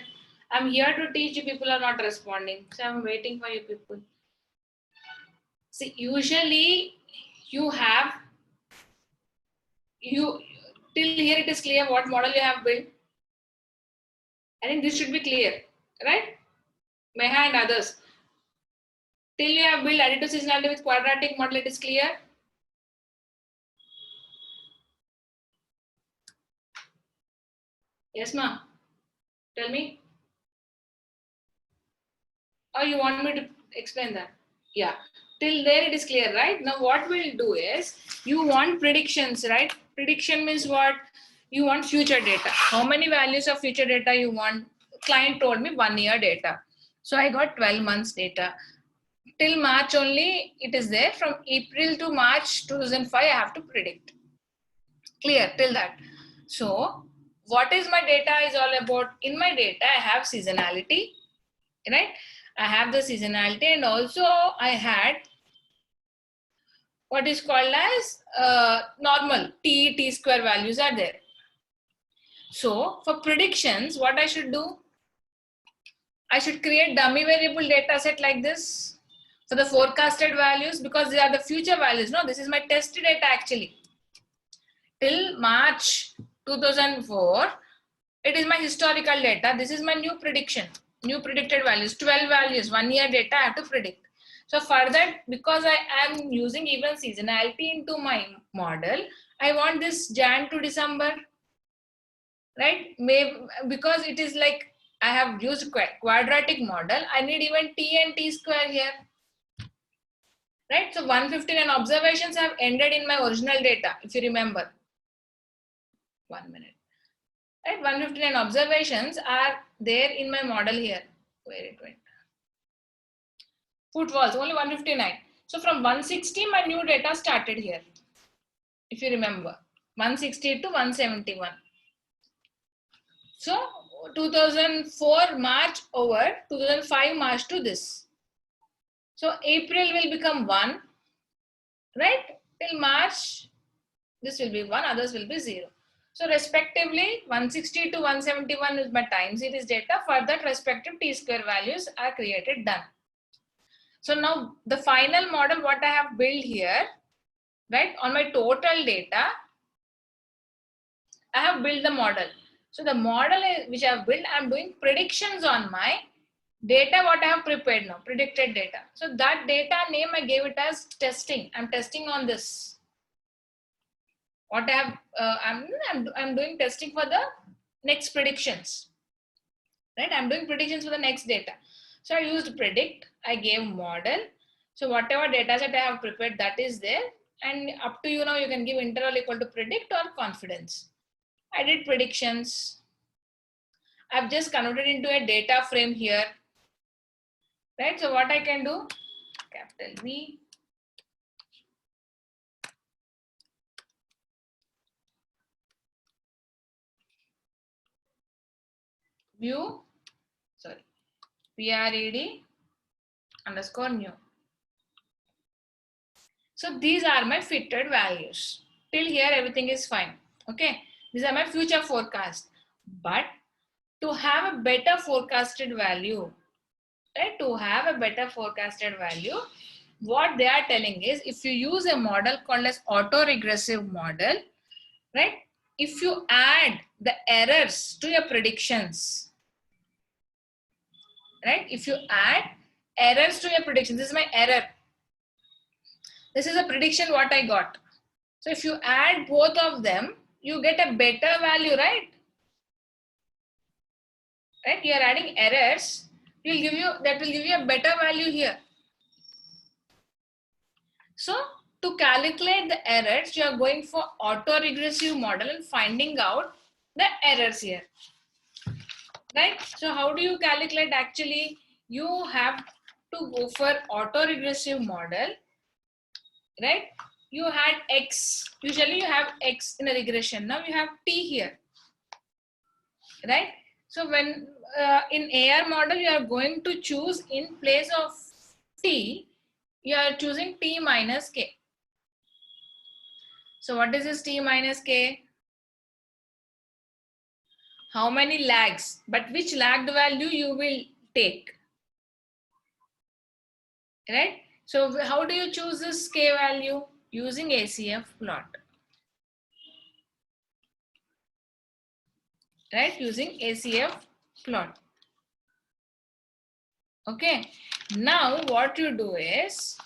I'm here to teach you. People are not responding. So I'm waiting for you people. See, usually you have, till here it is clear what model you have built. I think this should be clear, right? Meha and others. Till you have built additive seasonality with quadratic model, it is clear. Yes, ma. Tell me. Or you want me to explain that? Yeah. Till there it is clear, right? Now what we'll do is, you want predictions, right? Prediction means what? You want future data. How many values of future data you want? Client told me 1 year data. So I got 12 months data. Till March only it is there. From April to March 2005, I have to predict. Clear till that. So what is my data is all about? In my data, I have seasonality, right? I have the seasonality, and also I had what is called as normal T square values are there. So for predictions, what I should do? I should create dummy variable data set like this for the forecasted values, because they are the future values. No, this is my test data actually. Till March 2004, it is my historical data. This is my new prediction, new predicted values, 12 values, 1 year data I have to predict. So for that, because I am using even seasonality into my model, I want this Jan to December, right? Because it is like I have used quadratic model, I need even T and T square here, right? So 159 observations have ended in my original data, if you remember. 1 minute. Right, 159 observations are there in my model here. Where it went? Footfalls, only 159. So from 160, my new data started here. If you remember, 160 to 171. So 2004 March over 2005 March to this. So April will become 1, right? Till March, this will be 1, others will be 0. So respectively, 160 to 171 is my time series data. For that, respective t-square values are created, done. So now the final model, what I have built here, right? On my total data, I have built the model. So the model which I have built, I am doing predictions on my data, what I have prepared now, predicted data. So that data name, I gave it as testing. I'm testing on this. What I have, I'm doing testing for the next predictions, right? I'm doing predictions for the next data. So I used predict, I gave model. So whatever data set I have prepared, that is there. And up to you now, you can give interval equal to predict or confidence. I did predictions. I've just converted into a data frame here, right? So what I can do, capital V, view, sorry, PRED underscore new. So these are my fitted values. Till here, everything is fine. Okay. These are my future forecast. But to have a better forecasted value, right? To have a better forecasted value, what they are telling is if you use a model called as autoregressive model, right? If you add the errors to your predictions, right? If you add errors to your predictions, this is my error. This is a prediction what I got. So if you add both of them, you get a better value, right? Right? You are adding errors. That will give you a better value here. So to calculate the errors, you are going for autoregressive model and finding out the errors here. Right? So how do you calculate? Actually, you have to go for autoregressive model. Right? You had X. Usually you have X in a regression. Now you have T here. Right? So when in AR model, you are going to choose in place of T, you are choosing T minus K. So what is this T minus K? How many lags, but which lagged value you will take, right? So how do you choose this K value? Using ACF plot, right? Using ACF plot. Okay. Now what you do is,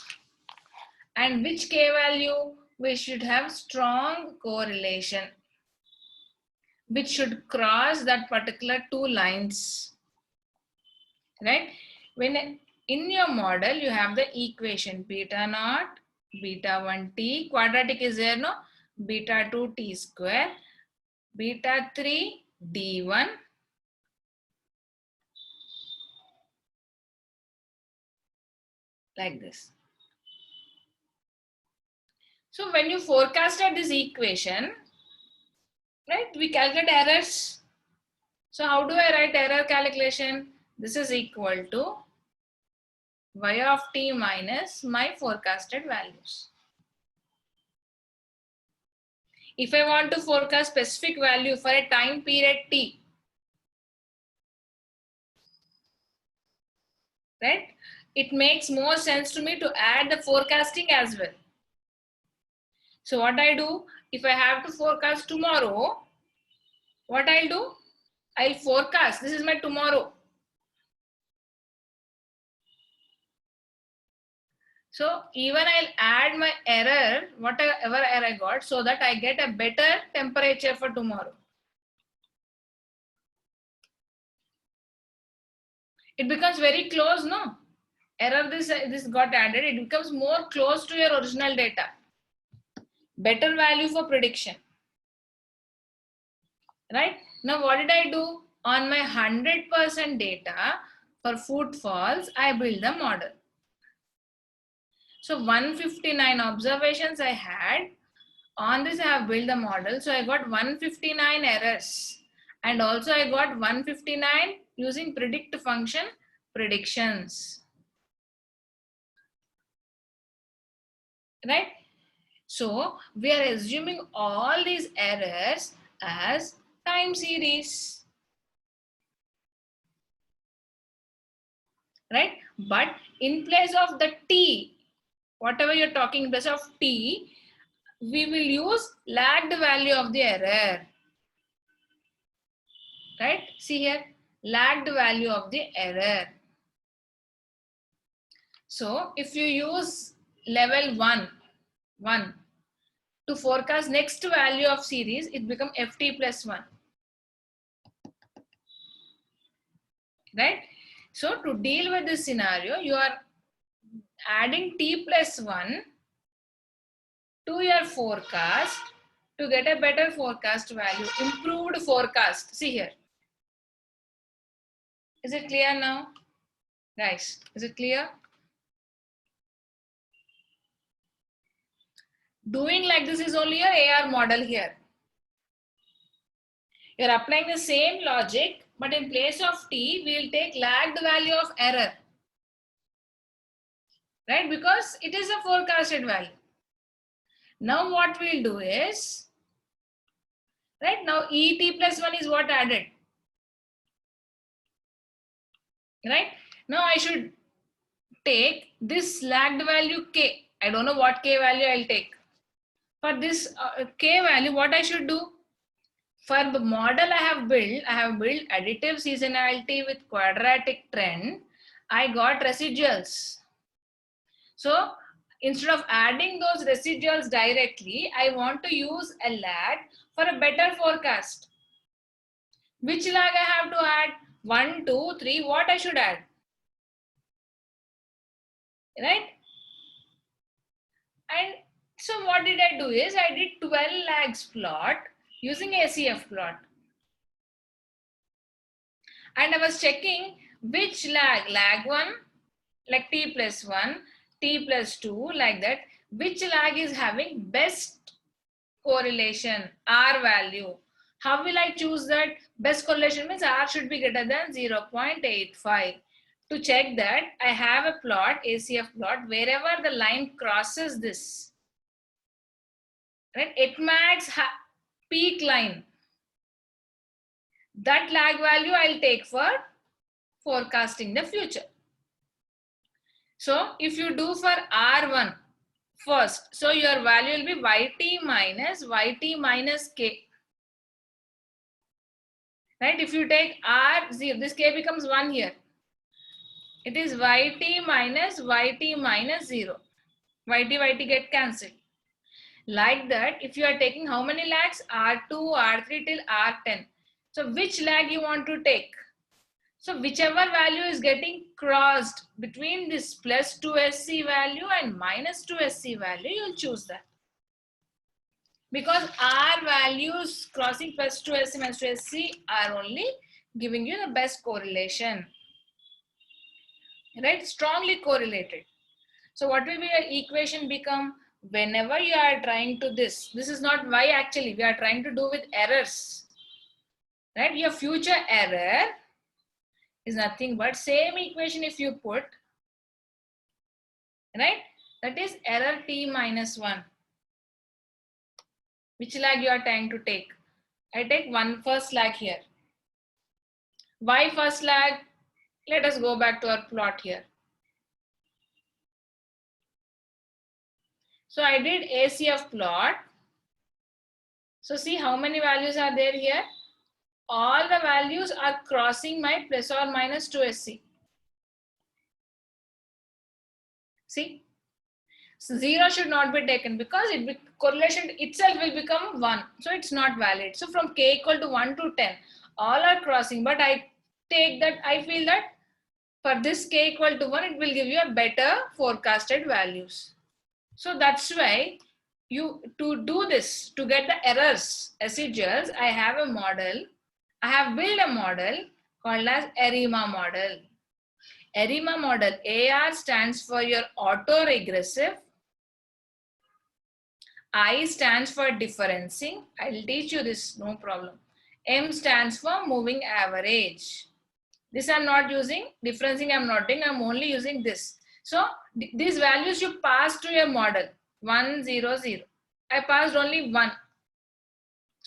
and which K value? We should have strong correlation, which should cross that particular two lines, right? When in your model, you have the equation beta naught, beta 1 t, quadratic is there, no? Beta 2 t square, beta 3 d1, like this. So when you forecasted this equation, right, we calculate errors. So how do I write error calculation? This is equal to y of t minus my forecasted values. If I want to forecast specific value for a time period t, right, it makes more sense to me to add the forecasting as well. So what I do, if I have to forecast tomorrow, what I'll do, I'll forecast, this is my tomorrow. So even I'll add my error, whatever error I got, so that I get a better temperature for tomorrow. It becomes very close, no? Error this got added, it becomes more close to your original data. Better value for prediction. Right? Now what did I do? On my 100% data for footfalls, I build the model. So 159 observations I had. On this I have built the model. So I got 159 errors. And also I got 159 using predict function predictions. Right? So we are assuming all these errors as time series. Right? But in place of the t, whatever you're talking in place of t, we will use lagged value of the error. Right? See here, lagged value of the error. So if you use level 1 to forecast next value of series, it becomes ft plus 1. Right? So to deal with this scenario, you are adding t plus 1 to your forecast to get a better forecast value, improved forecast. See here. Is it clear now? Guys, is it clear? Doing like this is only your AR model here. You're applying the same logic, but in place of t, we will take lagged value of error. Right? Because it is a forecasted value. Now what we'll do is, right now et plus 1 is what added. Right? Now I should take this lagged value k. I don't know what k value I'll take. For this k value, what I should do? For the model I have built additive seasonality with quadratic trend. I got residuals. So instead of adding those residuals directly, I want to use a lag for a better forecast. Which lag I have to add? 1, 2, 3, what I should add? Right? And so what did I do is, I did 12 lags plot using ACF plot. And I was checking which lag 1, like t plus 1, t plus 2, like that, which lag is having best correlation, R value. How will I choose that? Best correlation means R should be greater than 0.85. To check that, I have a plot, ACF plot, wherever the line crosses this. Right? It max peak line. That lag value I'll take for forecasting the future. So if you do for R1 first, so your value will be yt minus k. Right? If you take R0, this k becomes 1 here. It is yt minus 0. Yt get cancelled. Like that, if you are taking how many lags? R2, R3 till R10. So which lag you want to take? So whichever value is getting crossed between this plus 2SC value and minus 2SC value, you'll choose that. Because R values crossing plus 2SC minus 2SC are only giving you the best correlation. Right? Strongly correlated. So what will be your equation become? Whenever you are trying to this is not y actually, we are trying to do with errors. Right? Your future error is nothing but same equation if you put, right? That is error t minus 1. Which lag you are trying to take? I take first lag here. Why first lag? Let us go back to our plot here. So I did ACF plot. So see how many values are there here? All the values are crossing my plus or minus 2SC. See? So 0 should not be taken because correlation itself will become 1. So it's not valid. So from k equal to 1 to 10, all are crossing. But I take that, I feel that for this k equal to 1, it will give you a better forecasted values. So that's why to do this, to get the errors, residuals, I have a model. I have built a model called as ARIMA model. ARIMA model, AR stands for your autoregressive, I stands for differencing. I'll teach you this, no problem. M stands for moving average. This I'm not using, differencing I'm not doing, I'm only using this. So these values you pass to your model, 1, 0, 0. I passed only 1.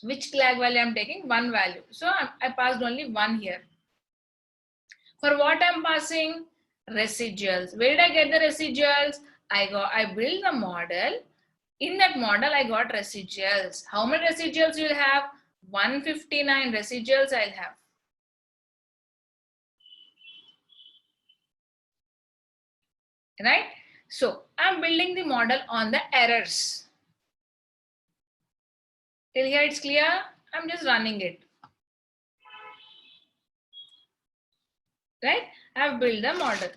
Which lag value I'm taking? 1 value. So I passed only 1 here. For what I'm passing? Residuals. Where did I get the residuals? I build the model. In that model, I got residuals. How many residuals you will have? 159 residuals I'll have. Right? So I'm building the model on the errors. Till here it's clear? I'm just running it. Right? I've built the model.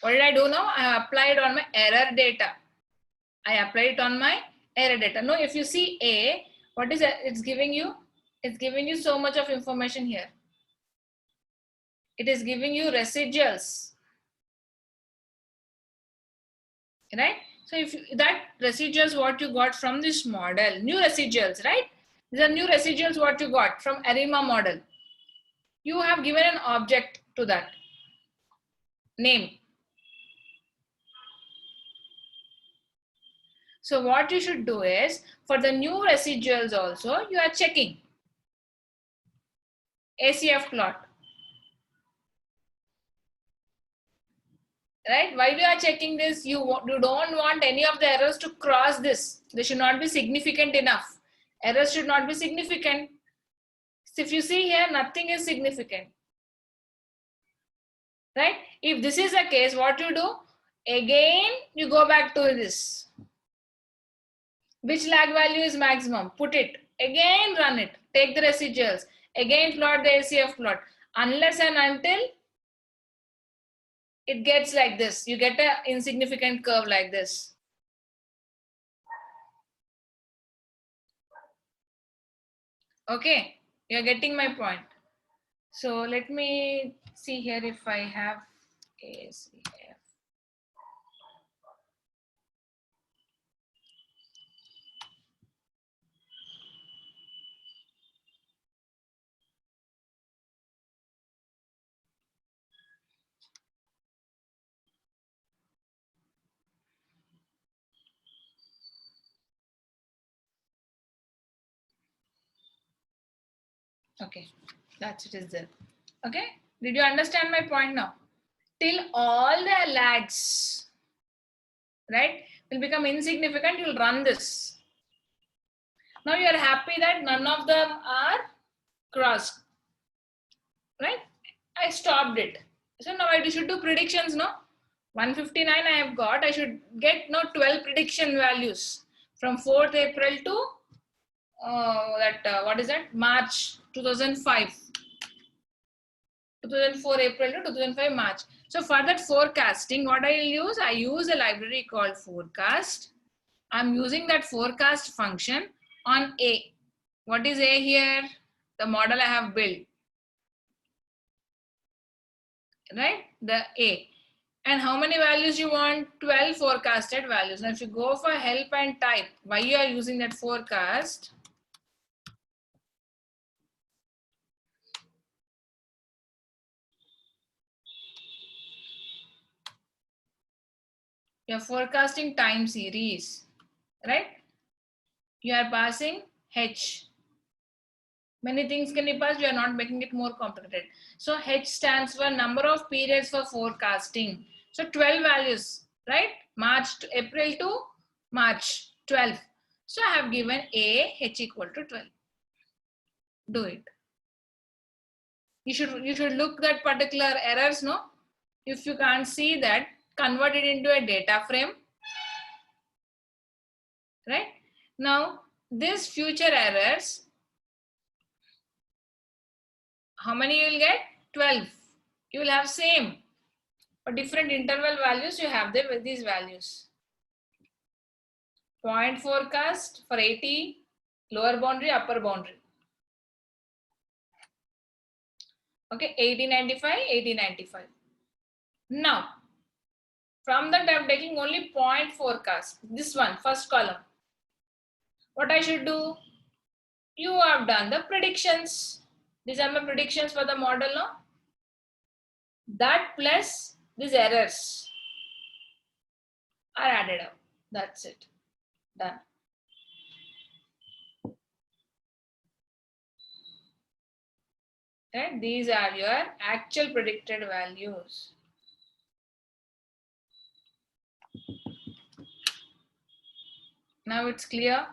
What did I do now? I applied on my error data. I applied it on my error data. Now, if you see A, what is it? It's giving you? It's giving you so much of information here. It is giving you residuals. Right? So if that residuals what you got from this model, new residuals, right? These are new residuals what you got from ARIMA model. You have given an object to that name. So what you should do is, for the new residuals also, you are checking ACF plot. Right? Why you are checking this? You don't want any of the errors to cross this. They should not be significant enough. Errors should not be significant. So if you see here, nothing is significant. Right? If this is the case, what you do? Again, you go back to this. Which lag value is maximum? Put it. Again, run it. Take the residuals. Again, plot the ACF plot. Unless and until it gets like this. You get an insignificant curve like this. Okay, you're getting my point. So let me see here if I have ACF. Okay, that's it is there. Okay, did you understand my point now? Till all the lags, right, will become insignificant, you'll run this. Now you are happy that none of them are crossed, right? I stopped it. So now I should do predictions, no? 159 I have got, I should get now 12 prediction values from 4th April to what is that? March 2005. 2004 April to 2005 March. So for that forecasting, what I use? I use a library called forecast. I'm using that forecast function on A. What is A here? The model I have built. Right? The A. And how many values you want? 12 forecasted values. Now if you go for help and type, why you are using that forecast? You're forecasting time series, right? You are passing H. Many things can be passed, we are not making it more complicated. So H stands for number of periods for forecasting. So 12 values, right? March to April to March, 12. So I have given A, H equal to 12. Do it. You should look that particular errors, no? If you can't see that, convert it into a data frame. Right? Now, this future errors, how many you will get? 12. You will have same. For different interval values, you have these values. Point forecast for 80, lower boundary, upper boundary. Okay, 1895, 1895. Now, from that I'm taking only point forecast. This one, first column. What I should do? You have done the predictions. These are my predictions for the model, no? That plus these errors are added up. That's it. Done. Right? These are your actual predicted values. Now it's clear.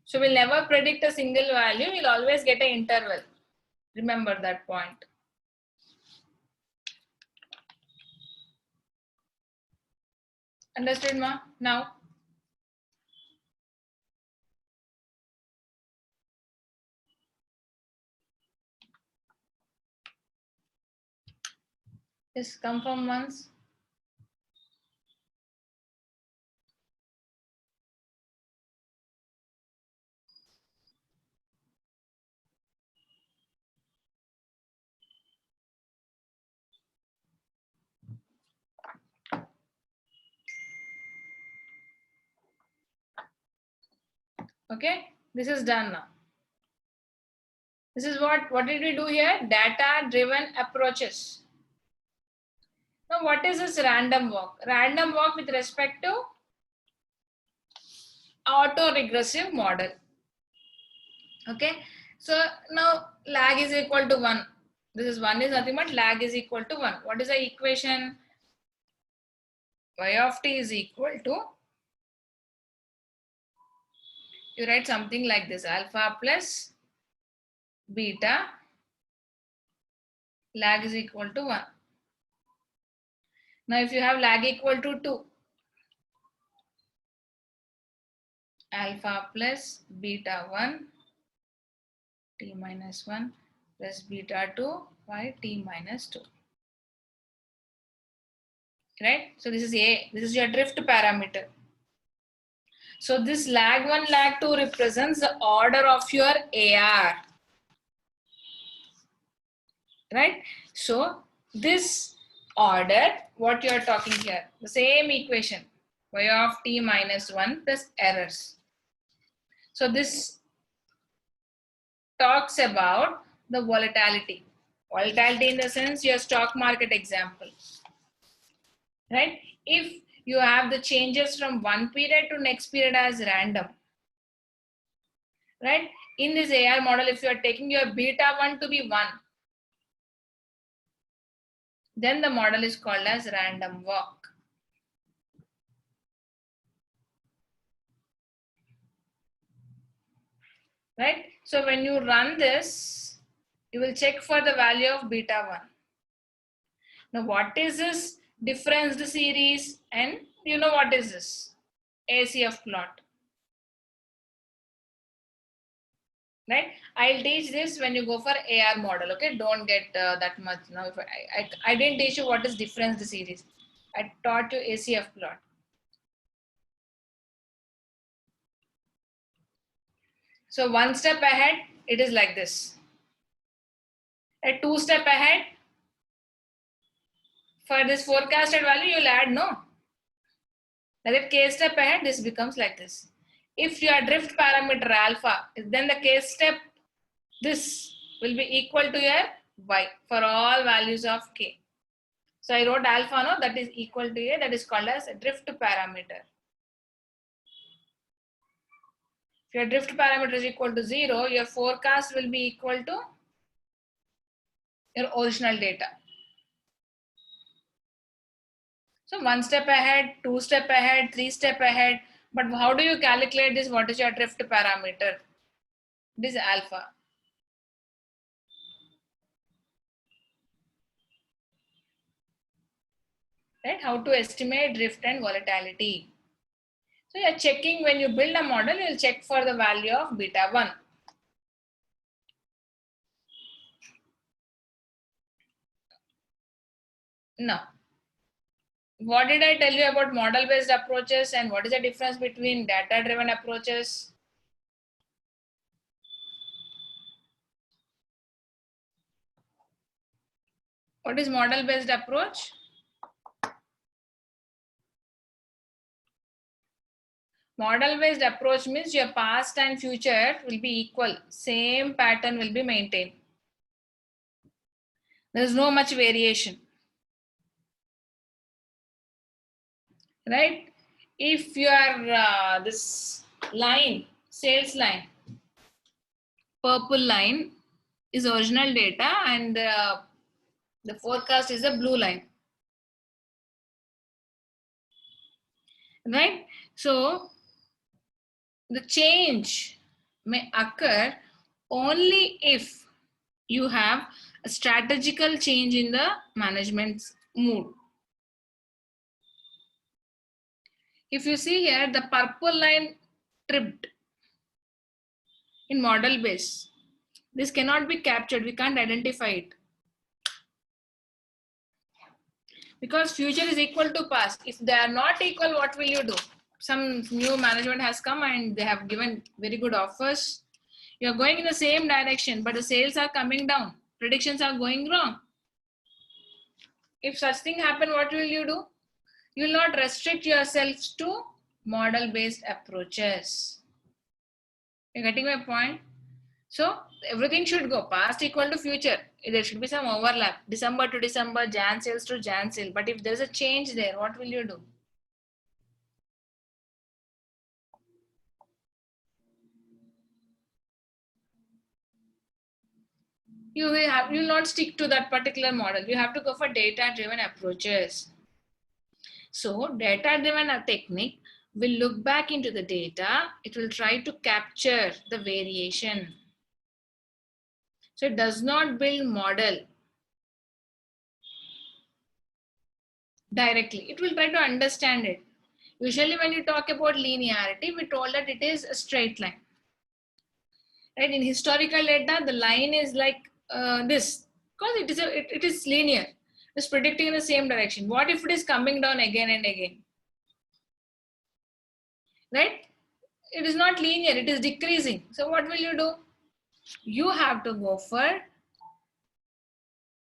So we'll never predict a single value. We'll always get an interval. Remember that point. Understood, ma? Now, just confirm once. Okay, this is done now. This is what did we do here? Data driven approaches. Now, what is this random walk? Random walk with respect to auto-regressive model. Okay, so now lag is equal to 1. This is 1 is nothing but lag is equal to 1. What is the equation? Y of t is equal to, you write something like this, alpha plus beta lag is equal to 1. Now if you have lag equal to 2, alpha plus beta 1 t minus 1 plus beta 2 by t minus 2. Right? So this is A. This is your drift parameter. So this lag 1, lag 2 represents the order of your AR. Right? So this order, what you are talking here, the same equation, y of t minus 1 plus errors. So this talks about the volatility. Volatility in the sense your stock market example. Right? If you have the changes from one period to next period as random. Right? In this AR model, if you are taking your beta 1 to be 1, then the model is called as random walk. Right? So when you run this, you will check for the value of beta 1. Now what is this difference series, and you know what is this? ACF plot. Right? I'll teach this when you go for AR model. Okay, don't get that much now. If I didn't teach you what is difference series. I taught you ACF plot. So one step ahead, it is like this. A 2 step ahead, for this forecasted value, you'll add no. Like that k step ahead, this becomes like this. If your drift parameter alpha, then the k step, this will be equal to your y for all values of k. So I wrote alpha, no, that is equal to a, that is called as a drift parameter. If your drift parameter is equal to 0, your forecast will be equal to your original data. So 1 step ahead, 2 step ahead, 3 step ahead. But how do you calculate this? What is your drift parameter? This is alpha. Right? How to estimate drift and volatility. So you're checking when you build a model, you'll check for the value of beta 1. Now, what did I tell you about model-based approaches and what is the difference between data-driven approaches? What is model based approach? Model based approach means your past and future will be equal. Same pattern will be maintained. There is no much variation. Right? If your this line, sales line, purple line is original data and the forecast is a blue line. Right? So the change may occur only if you have a strategical change in the management's mood. If you see here, the purple line tripped in model base. This cannot be captured. We can't identify it. Because future is equal to past. If they are not equal, what will you do? Some new management has come and they have given very good offers. You are going in the same direction, but the sales are coming down. Predictions are going wrong. If such thing happen, what will you do? You will not restrict yourselves to model-based approaches. You're getting my point? So everything should go past equal to future. There should be some overlap. December to December, Jan sales to Jan sale. But if there's a change there, what will you do? You will not stick to that particular model. You have to go for data-driven approaches. So data-driven technique will look back into the data. It will try to capture the variation. So it does not build model directly. It will try to understand it. Usually when you talk about linearity, we told that it is a straight line. Right? In historical data, the line is like this because it is linear. It's predicting in the same direction. What if it is coming down again and again? Right? It is not linear. It is decreasing. So what will you do? You have to go for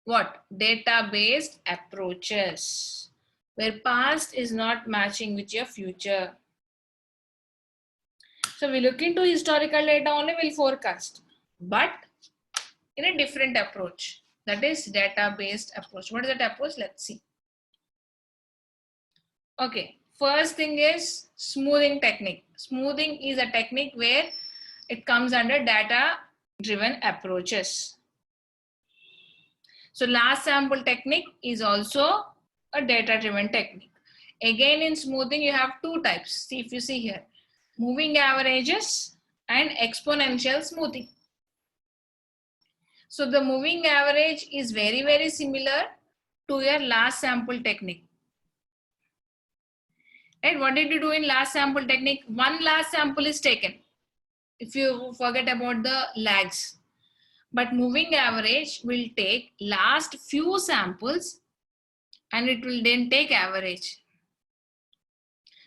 what? Data-based approaches where past is not matching with your future. So we look into historical data only, we'll forecast, but in a different approach. That is data-based approach. What is that approach? Let's see. Okay, first thing is smoothing technique. Smoothing is a technique where it comes under data-driven approaches. So last sample technique is also a data-driven technique. Again, in smoothing, you have two types. See if you see here, moving averages and exponential smoothing. So the moving average is very, very similar to your last sample technique. Right? What did you do in last sample technique? One last sample is taken. If you forget about the lags. But moving average will take last few samples and it will then take average.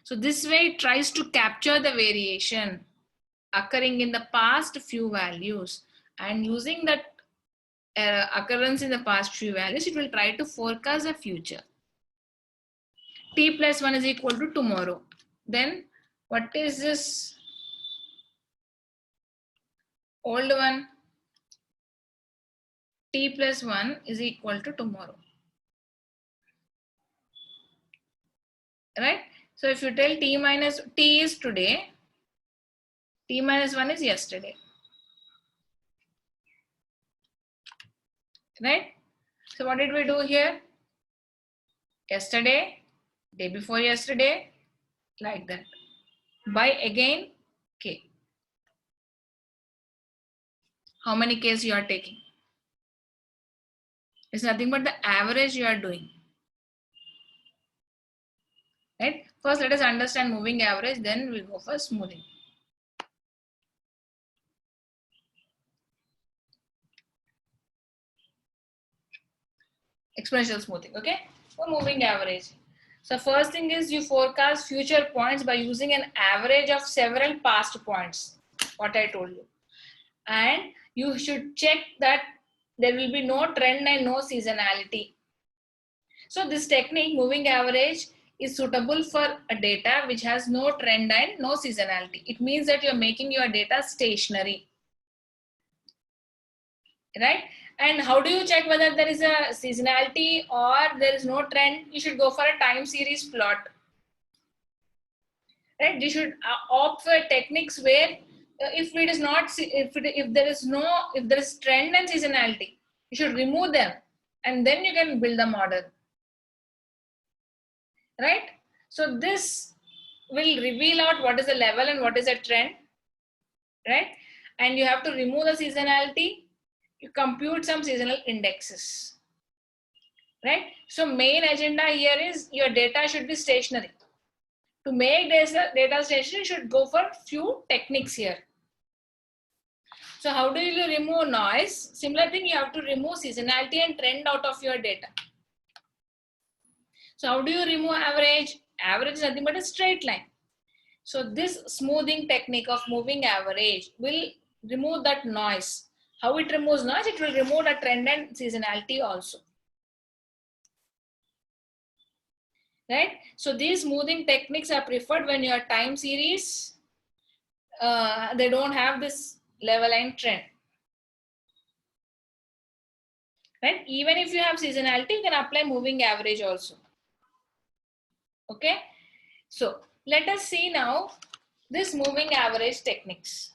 So this way it tries to capture the variation occurring in the past few values, and using that occurrence in the past few values, it will try to forecast the future. T plus 1 is equal to tomorrow. Then what is this old one? T plus 1 is equal to tomorrow. Right? So if you tell T is today, T minus 1 is yesterday. Right? So what did we do here? Yesterday, day before yesterday, like that. By again K. How many Ks you are taking? It's nothing but the average you are doing. Right? First, let us understand moving average, then we go for smoothing. Exponential smoothing, okay? For moving average. So first thing is you forecast future points by using an average of several past points, what I told you. And you should check that there will be no trend and no seasonality. So this technique, moving average, is suitable for a data which has no trend and no seasonality. It means that you're making your data stationary, right? And how do you check whether there is a seasonality or there is no trend? You should go for a time series plot, right? You should opt for techniques where if it is not, if there is trend and seasonality, you should remove them and then you can build the model, right? So this will reveal out what is the level and what is a trend, right? And you have to remove the seasonality. You compute some seasonal indexes, right? So main agenda here is your data should be stationary. To make data stationary, you should go for few techniques here. So how do you remove noise? Similar thing, you have to remove seasonality and trend out of your data. So how do you remove average? Average is nothing but a straight line. So this smoothing technique of moving average will remove that noise. How it removes noise? It will remove the trend and seasonality also. Right? So these smoothing techniques are preferred when your time series, they don't have this level line trend. Right? Even if you have seasonality, you can apply moving average also. Okay? So let us see now this moving average techniques.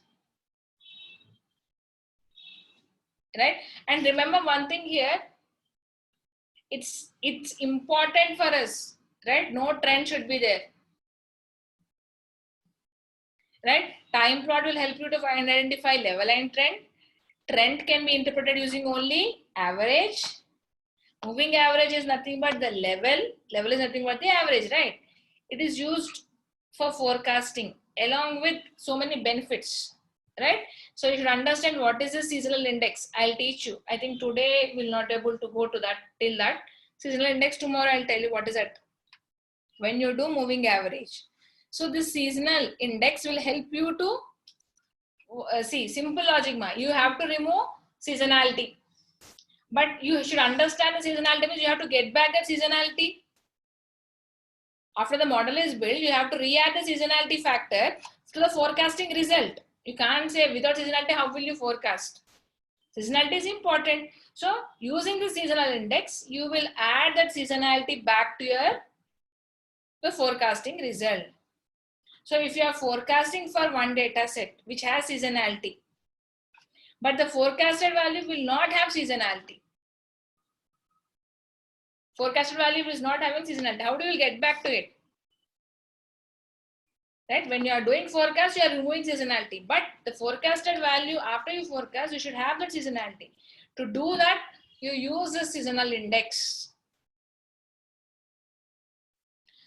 Right? And remember one thing here, it's important for us, right? No trend should be there. Right? Time plot will help you to identify level and trend. Trend can be interpreted using only average. Moving average is nothing but the level. Level is nothing but the average, right? It is used for forecasting along with so many benefits, right? So you should understand what is the seasonal index. I'll teach you. I think today we'll not able to go to that till that. Seasonal index tomorrow I'll tell you what is that when you do moving average. So this seasonal index will help you to see simple logic. You have to remove seasonality, but you should understand the seasonality means you have to get back that seasonality. After the model is built, you have to re-add the seasonality factor to the forecasting result. You can't say without seasonality, how will you forecast? Seasonality is important. So using the seasonal index, you will add that seasonality back to the forecasting result. So if you are forecasting for one data set which has seasonality, but the forecasted value will not have seasonality. Forecasted value is not having seasonality. How do you get back to it? Right? When you are doing forecast, you are removing seasonality. But the forecasted value, after you forecast, you should have that seasonality. To do that, you use the seasonal index.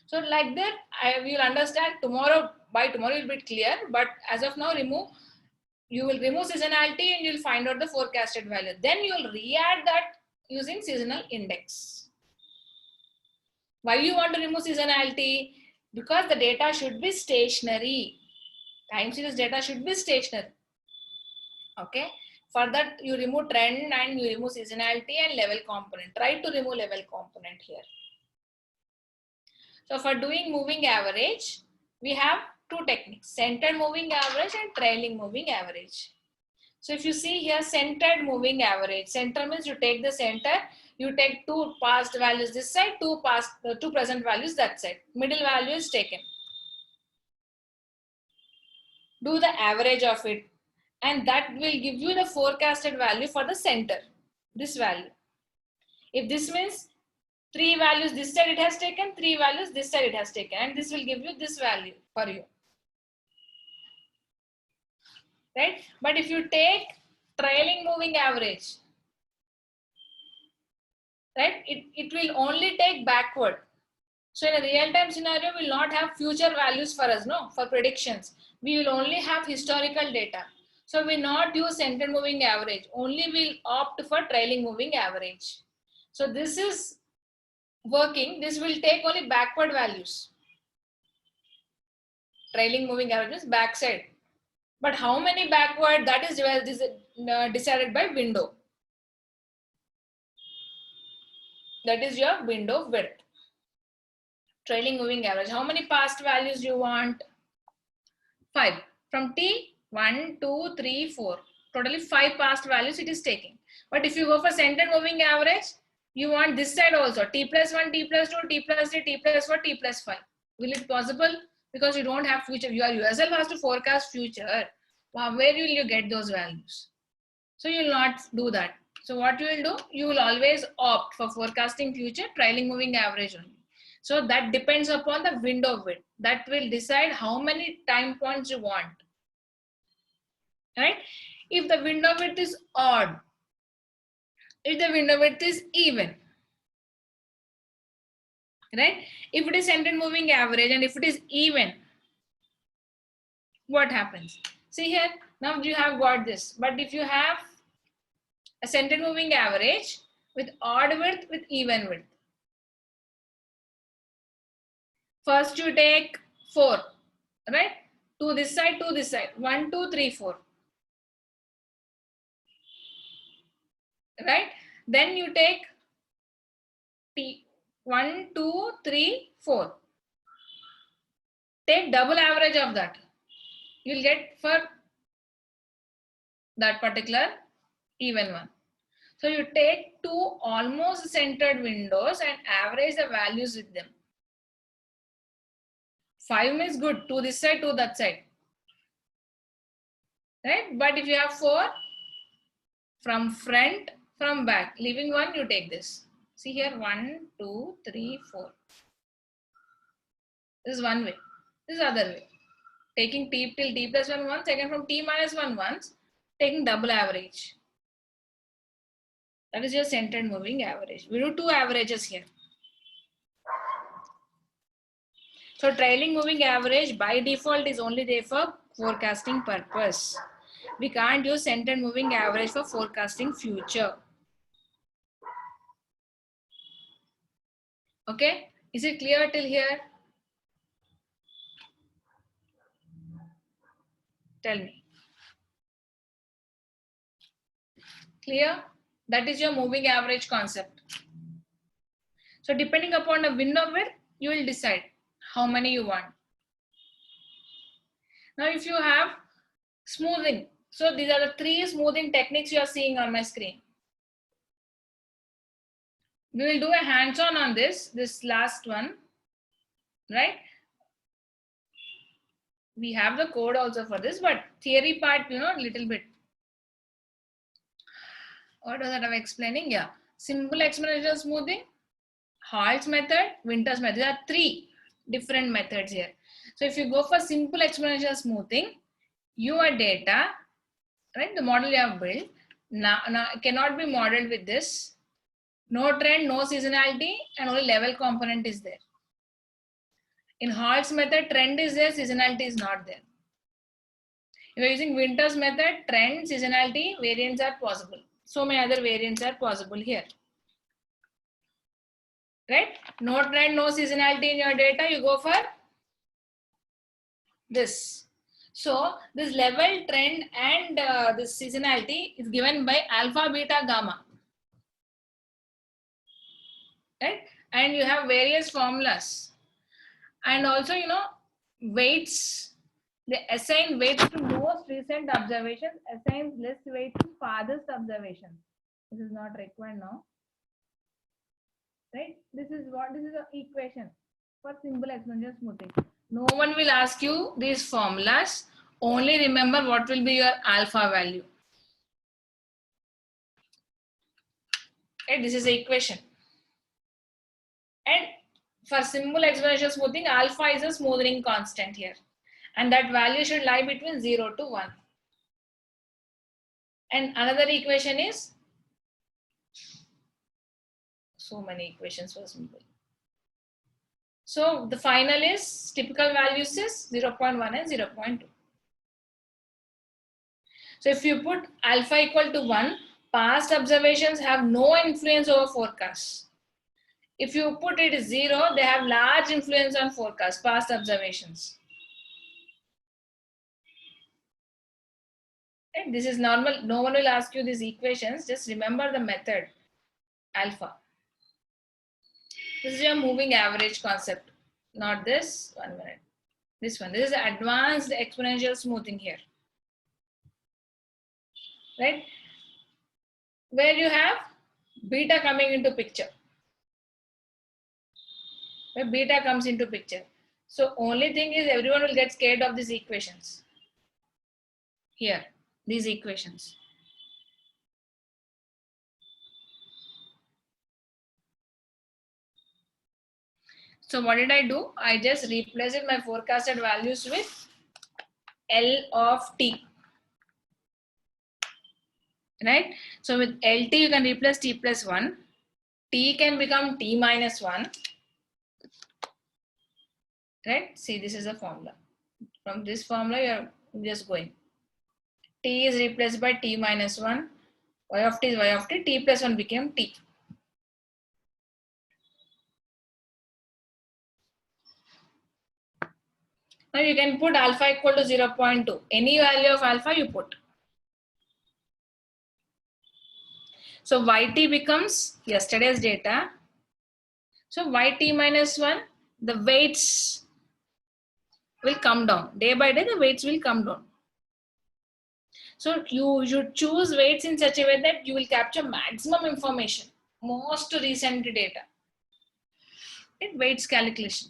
So like that, we will understand tomorrow. By tomorrow, it will be clear. But as of now, you will remove seasonality and you will find out the forecasted value. Then you will re-add that using seasonal index. Why you want to remove seasonality? Because the data should be stationary. Time series data should be stationary. Okay. For that, you remove trend and you remove seasonality and level component. Try to remove level component here. So for doing moving average, we have two techniques, centered moving average and trailing moving average. So if you see here, centered moving average, center means you take the center, you take two past values this side, two present values that side. Middle value is taken. Do the average of it, and that will give you the forecasted value for the center, this value. If this means 3 values this side it has taken, 3 values this side it has taken, and this will give you this value for you. Right? But if you take trailing moving average, right, it will only take backward. So in a real-time scenario, we will not have future values for us, no, for predictions. We will only have historical data. So we will not use centered moving average, only we'll opt for trailing moving average. So this is working, this will take only backward values. Trailing moving average is backside. But how many backward, that is decided by window. That is your window width. Trailing moving average. How many past values you want? 5. From T, 1, 2, 3, 4. Totally 5 past values it is taking. But if you go for centered moving average, you want this side also. T plus 1, T plus 2, T plus 3, T plus 4, T plus 5. Will it possible? Because you don't have future. You are yourself has to forecast future. Where will you get those values? So you will not do that. So what you will do? You will always opt for forecasting future trailing moving average only. So that depends upon the window width. That will decide how many time points you want. Right? If the window width is odd, if the window width is even, right? If it is centered moving average and if it is even, what happens? See here, now you have got this. But if you have a centered moving average with odd width with even width, first you take 4, right? To this side, 1, 2, 3, 4. Right? Then you take T 1, 2, 3, 4. Take double average of that. You'll get for that particular even one. So you take 2 almost centered windows and average the values with them. 5 is good, 2 this side, 2 that side. Right? But if you have 4, from front, from back, leaving 1, you take this. See here, 1, 2, 3, 4. This is one way. This is other way. Taking T till T plus 1 once, second from T minus 1 once, taking double average. That is your centered moving average. We do 2 averages here. So trailing moving average by default is only there for forecasting purpose. We can't use centered moving average for forecasting future. Okay, is it clear till here? Tell me. Clear? That is your moving average concept. So depending upon the window width, you will decide how many you want. Now if you have smoothing, so these are the 3 smoothing techniques you are seeing on my screen. We will do a hands-on on this last one, right? We have the code also for this, but theory part, little bit. What was that I'm explaining? Yeah. Simple exponential smoothing, Halt's method, Winters method. There are 3 different methods here. So if you go for simple exponential smoothing, your data, right, the model you have built, now cannot be modeled with this. No trend, no seasonality, and only level component is there. In Halt's method, trend is there, seasonality is not there. If you're using Winters method, trend, seasonality, variants are possible. So many other variants are possible here. Right? No trend, no seasonality in your data, you go for this. So this level, trend, and this seasonality is given by alpha, beta, gamma. Right? And you have various formulas. And also, weights. They assign weights to most recent observations, assign less weight to farthest observations. This is not required now. Right? This is an equation for simple exponential smoothing. No one will ask you these formulas. Only remember what will be your alpha value. Okay, this is the equation. And for simple exponential smoothing, alpha is a smoothing constant here. And that value should lie between 0 to 1. And another equation is, so many equations for simple. So the final is, typical values is 0.1 and 0.2. So if you put alpha equal to 1, past observations have no influence over forecasts. If you put it 0, they have large influence on forecast, past observations. Okay, this is normal. No one will ask you these equations. Just remember the method, alpha. This is your moving average concept, not this. 1 minute. This one. This is advanced exponential smoothing here, right? Where you have beta coming into picture. Where beta comes into picture. So only thing is everyone will get scared of these equations. Here, these equations. So what did I do? I just replaced my forecasted values with L of t. Right? So with LT you can replace t plus 1. T can become t minus 1. Right? See, this is a formula. From this formula you are just going. T is replaced by t minus 1. Y of t is y of t. T plus 1 became t. Now you can put alpha equal to 0.2. Any value of alpha you put. So yt becomes yesterday's data. So yt minus 1, the weights will come down. Day by day, the weights will come down. So you should choose weights in such a way that you will capture maximum information, most recent data. It weights calculation.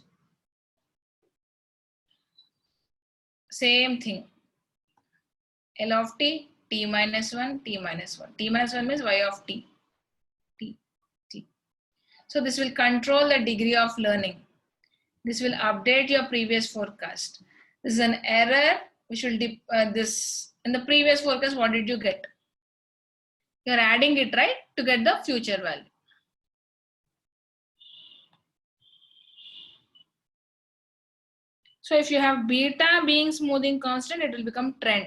Same thing. L of t, t minus 1, t minus 1. T minus 1 means y of t. T. So this will control the degree of learning. This will update your previous forecast. This is an error which will this in the previous forecast. What did you get? You are adding it, right, to get the future value. So if you have beta being smoothing constant, it will become trend.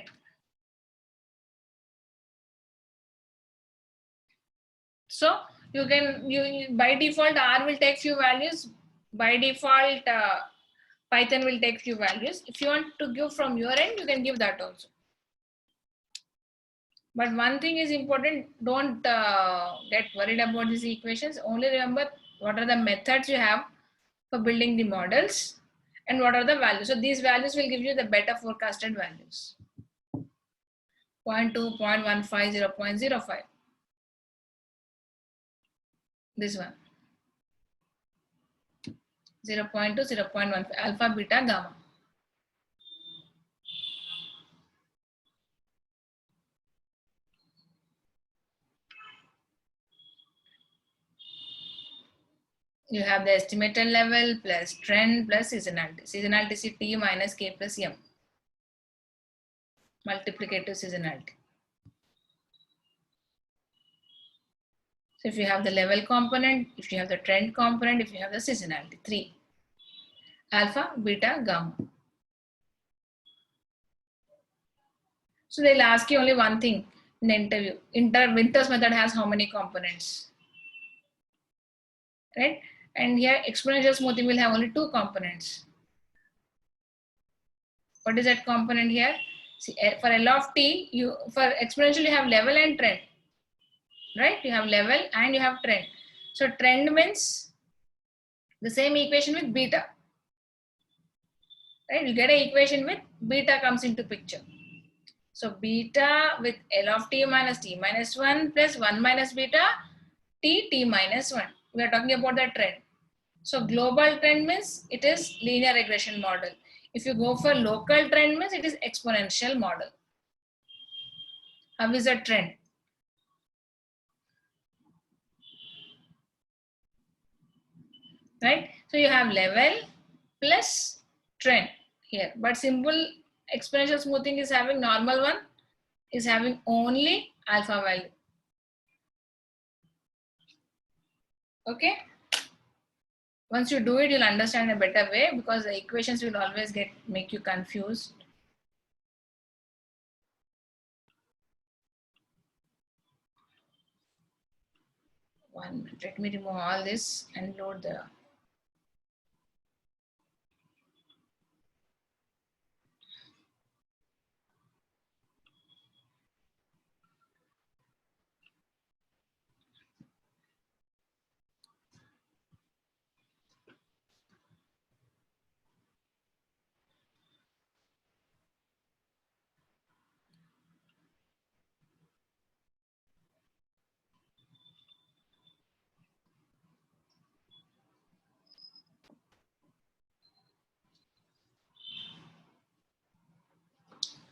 So you can by default R will take few values. By default Python will take few values. If you want to give from your end, you can give that also. But one thing is important, don't get worried about these equations. Only remember what are the methods you have for building the models and what are the values. So these values will give you the better forecasted values. 0.2, 0.15, 0.05. This one. 0.2, 0.15, alpha, beta, gamma. You have the estimated level plus trend plus seasonality. Seasonality is T minus K plus M. Multiplicative seasonality. So if you have the level component, if you have the trend component, if you have the seasonality, 3. Alpha, beta, gamma. So they'll ask you only one thing in the interview. Winters method has how many components? Right? And here exponential smoothing will have only 2 components. What is that component here? See, for L of t, for exponential you have level and trend. Right? You have level and you have trend. So trend means the same equation with beta. Right? You get an equation with beta comes into picture. So beta with L of t minus 1 plus 1 minus beta t minus 1. We are talking about the trend. So global trend means it is linear regression model. If you go for local trend means it is exponential model. How is a trend? Right? So you have level plus trend here. But simple exponential smoothing is having normal one, is having only alpha value. Okay? Once you do it, you'll understand a better way because the equations will always make you confused. One minute. Let me remove all this and load the.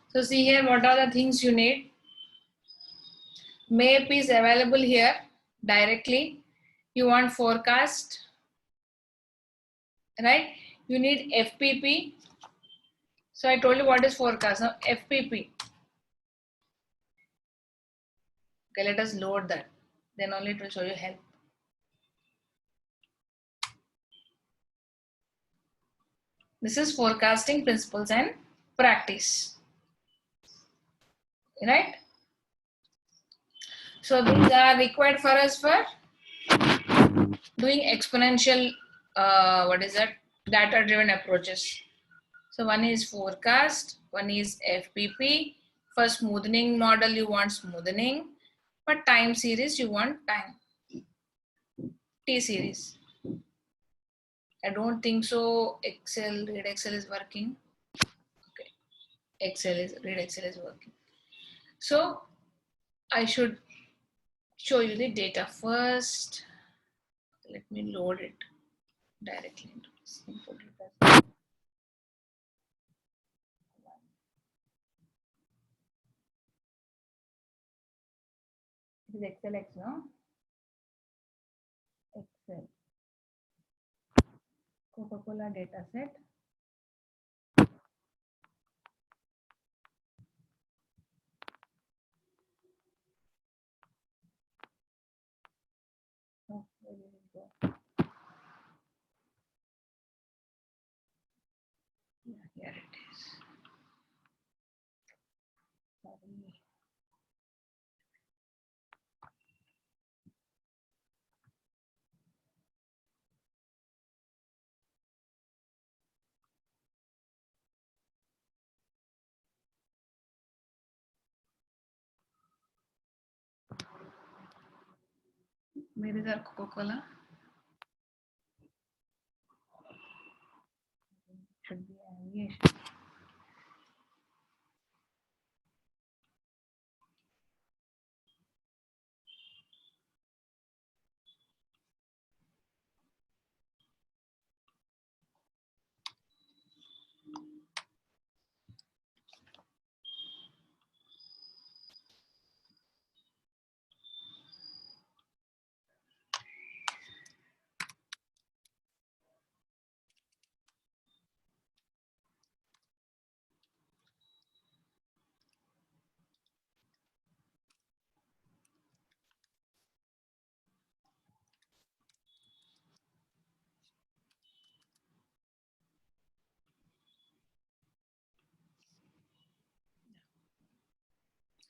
So see here, what are the things you need? MAP is available here directly. You want forecast, right? You need FPP. So I told you what is forecast. Now FPP. Okay, let us load that. Then only it will show you help. This is forecasting principles and practice, right? So these are required for us for doing exponential, what is that? Data driven approaches. So one is forecast, one is FPP. For smoothing model, you want smoothing. For time series, you want time. T series. I don't think so. Excel, read Excel is working. Okay. Read Excel is working. So I should show you the data first. Let me load it directly into this info data. It is XLX, no? Excel. Coca-Cola data set. Oh, where did it go? Yeah, here it is. Sorry. Where is our Coca-Cola? Should be aviation.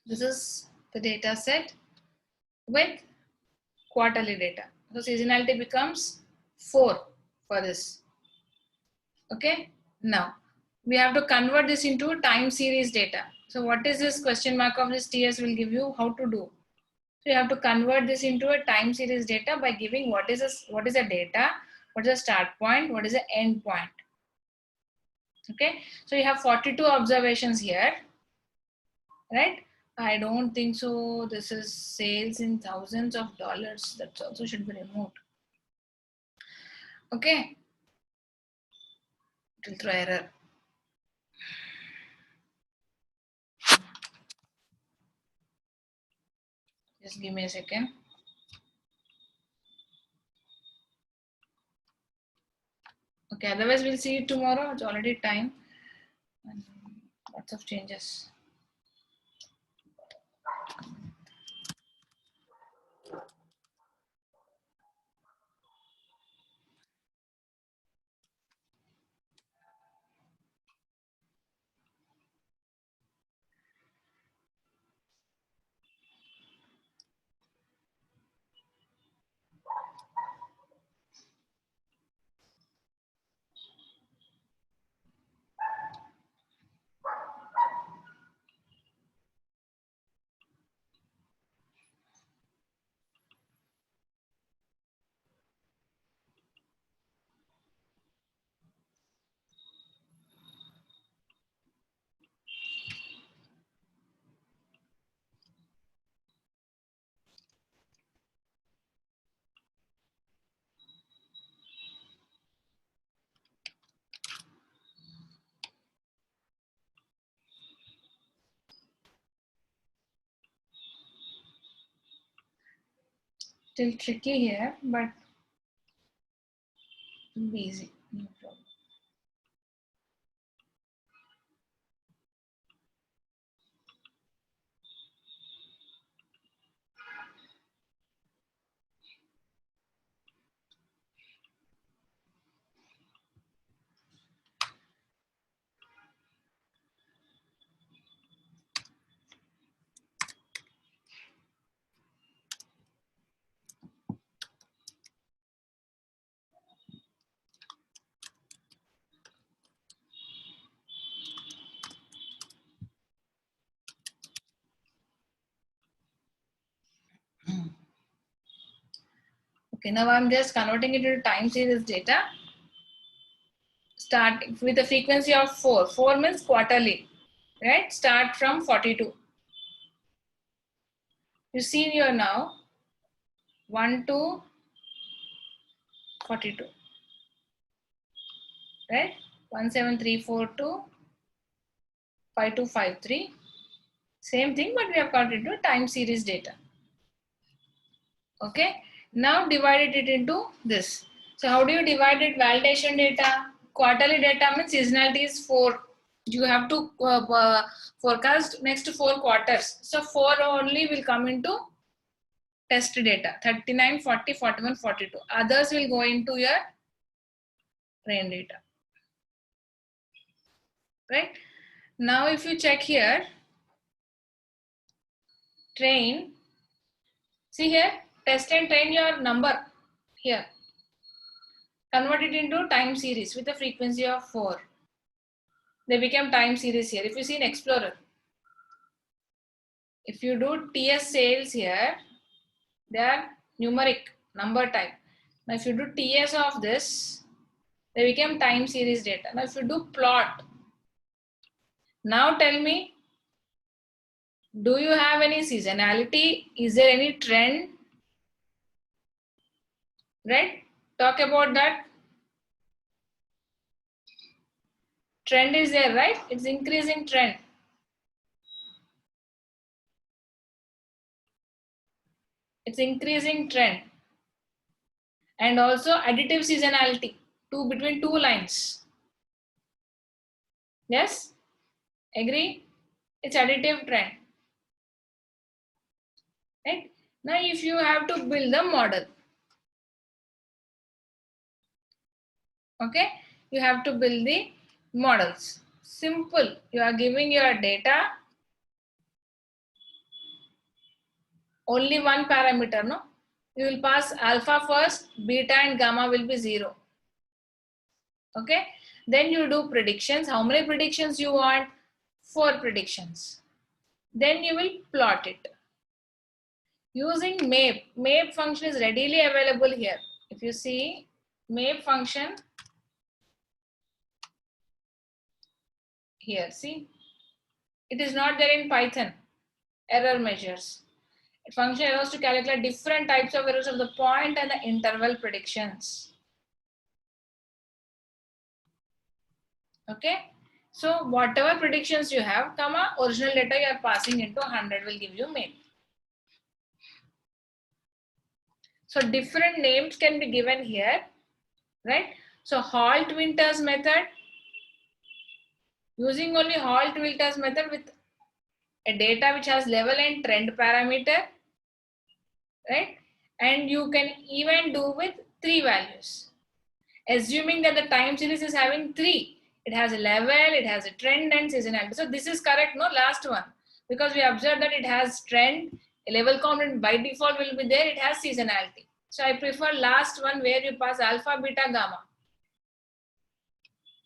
This is the data set with quarterly data. So seasonality becomes 4 for this. Okay. Now we have to convert this into time series data. So what is this question mark of this TS will give you how to do. So you have to convert this into a time series data by giving what is a data, what is the start point, what is the end point. Okay. So you have 42 observations here, right? I don't think so. This is sales in thousands of dollars. That also should be removed. Okay. It will throw error. Just give me a second. Okay, otherwise we'll see you tomorrow. It's already time. And lots of changes. Still tricky here, but it'll be easy. No problem. Okay, now I'm just converting it into time series data. Start with a frequency of 4. 4 means quarterly, right? Start from 42. You see here now 1 to 42, right? 17342 5253. Same thing, but we have converted into time series data. Okay, now divided it into this. So how do you divide it? Validation data, quarterly data means seasonality is 4. You have to forecast next 4 quarters. So 4 only will come into test data, 39, 40, 41, 42. Others will go into your train data. Right? Now if you check here, train, see here, test and train your number here. Convert it into time series with a frequency of 4. They become time series here. If you see in Explorer, if you do TS sales here, they are numeric, number type. Now if you do TS of this, they become time series data. Now if you do plot, now tell me, do you have any seasonality? Is there any trend? Right? Talk about that. Trend is there, right? It's increasing trend. It's increasing trend. And also additive seasonality between 2 lines. Yes? Agree? It's additive trend. Right? Now if you have to build a model, okay, you have to build the models. Simple. You are giving your data, only one parameter, no? You will pass alpha first, beta and gamma will be 0. Okay, then you do predictions. How many predictions you want? 4 predictions. Then you will plot it using MAPE. MAPE function is readily available here. If you see MAPE function here, see, it is not there in Python. Error measures. A function allows to calculate different types of errors of the point and the interval predictions. Okay, so whatever predictions you have, comma, original data you are passing into 100 will give you MAPE. So different names can be given here, right? So Holt-Winters method, using only Holt-Winters method with a data which has level and trend parameter, right? And you can even do with 3 values. Assuming that the time series is having 3, it has a level, it has a trend and seasonality. So this is correct, no? Last one, because we observed that it has trend, a level component by default will be there, it has seasonality. So I prefer last one where you pass alpha, beta, gamma.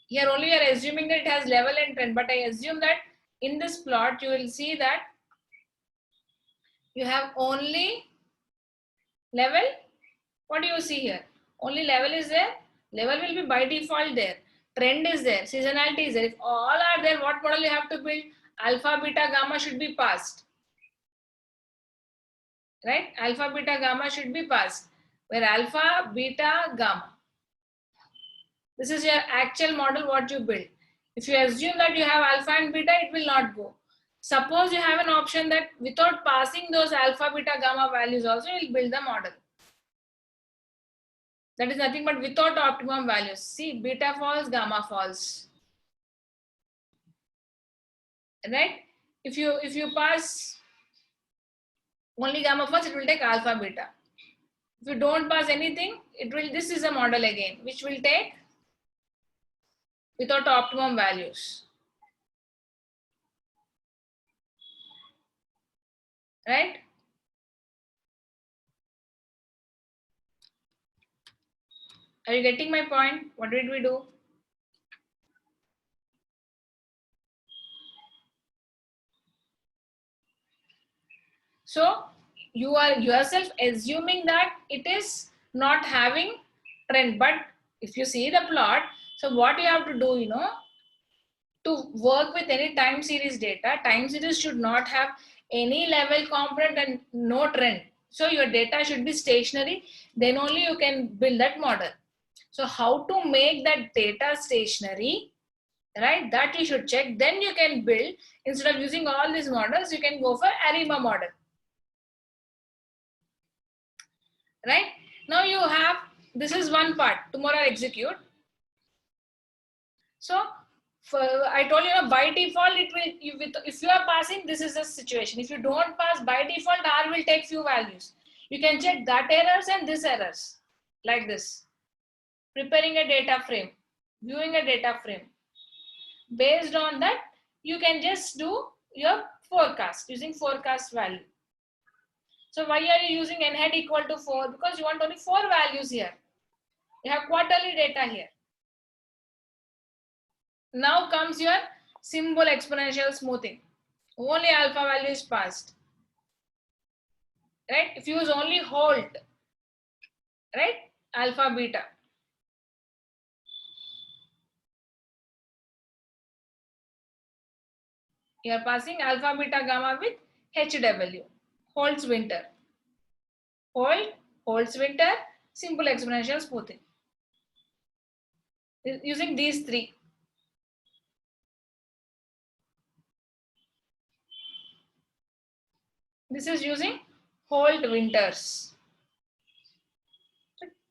Here only you are assuming that it has level and trend, but I assume that in this plot you will see that you have only level. What do you see here? Only level is there. Level will be by default there. Trend is there. Seasonality is there. If all are there, what model you have to build? Alpha, beta, gamma should be passed. Right? Alpha, beta, gamma should be passed. Where alpha, beta, gamma. This is your actual model what you build. If you assume that you have alpha and beta, it will not go. Suppose you have an option that without passing those alpha, beta, gamma values also, you will build the model. That is nothing but without optimum values. See, beta false, gamma false. Right? If you pass only gamma false, it will take alpha beta. If you don't pass anything, this is a model again, which will take without optimum values. Right? Are you getting my point? What did we do? So you are yourself assuming that it is not having trend, but if you see the plot, so what you have to do, to work with any time series data, time series should not have any level component and no trend. So your data should be stationary, then only you can build that model. So how to make that data stationary, right? That you should check. Then you can build, instead of using all these models, you can go for ARIMA model. Right? Now you have, this is one part. Tomorrow I'll execute. So I told you, by default, it will, if you are passing, this is the situation. If you don't pass, by default, R will take few values. You can check that errors and this errors, like this. Preparing a data frame, viewing a data frame. Based on that, you can just do your forecast using forecast value. So why are you using n hat equal to 4? Because you want only 4 values here. You have quarterly data here. Now comes your symbol exponential smoothing. Only alpha value is passed. Right? If you use only Holt, right? Alpha beta. You are passing alpha beta gamma with HW. Holt's winter. Holt's winter, simple exponential smoothing. Using these three. This is using Holt winters.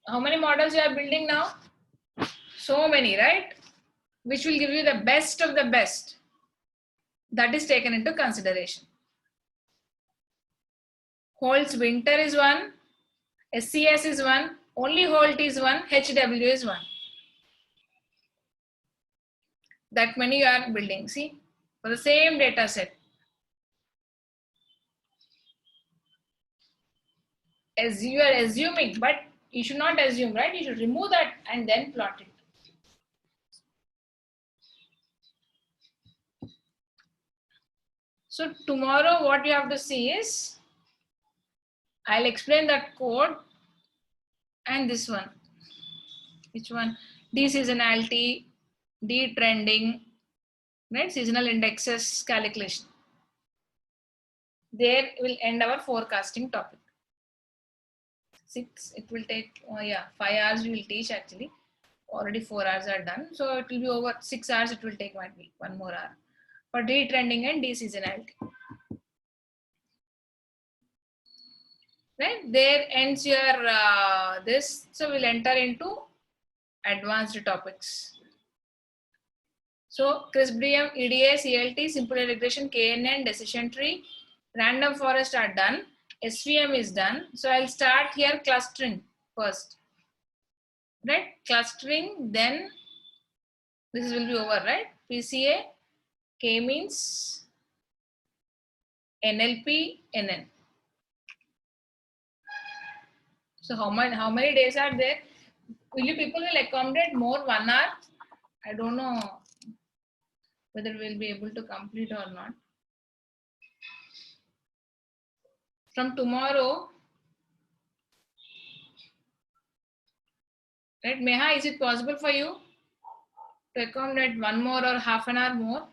How many models you are building now? So many, right? Which will give you the best of the best. That is taken into consideration. Holt's winter is one, SCS is one, only Holt is one, HW is one. That many you are building, see, for the same data set. As you are assuming, but you should not assume, right? You should remove that and then plot it. So tomorrow what you have to see is, I'll explain that code and this one. Which one? D-seasonality, D-trending, right? Seasonal indexes calculation. There will end our forecasting topic. 6, it will take, 5 hours we will teach actually. Already 4 hours are done. So it will be over 6 hours, it will take 1 week, 1 more hour. For D-trending and D-seasonality. Right? There ends your this. So we'll enter into advanced topics. So CRISP-DM, EDA, CLT, simple regression, KNN, decision tree, random forest are done. SVM is done. So I'll start here clustering first. Right? Clustering, then this will be over, right? PCA, K-means, NLP, NN. So how many days are there? Will you people will accommodate more 1 hour? I don't know whether we'll be able to complete or not. From tomorrow, right, Meha, is it possible for you to accommodate 1 more or half an hour more?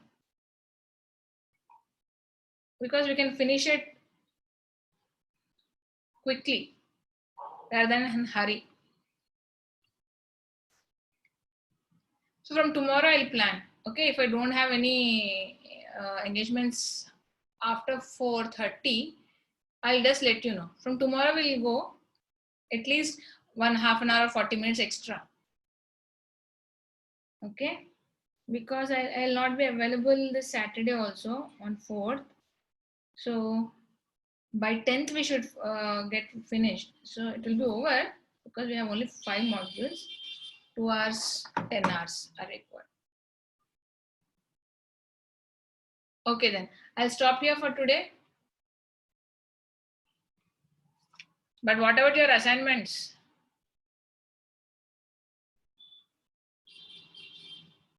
Because we can finish it quickly rather than in hurry. So from tomorrow I'll plan. Okay, if I don't have any engagements after 4:30, I'll just let you know. From tomorrow we'll go at least half an hour or 40 minutes extra. Okay, because I'll not be available this Saturday also on 4th. So by 10th we should get finished. So it will be over because we have only 5 modules. 2 hours, 10 hours are required. Okay, then I'll stop here for today. But what about your assignments?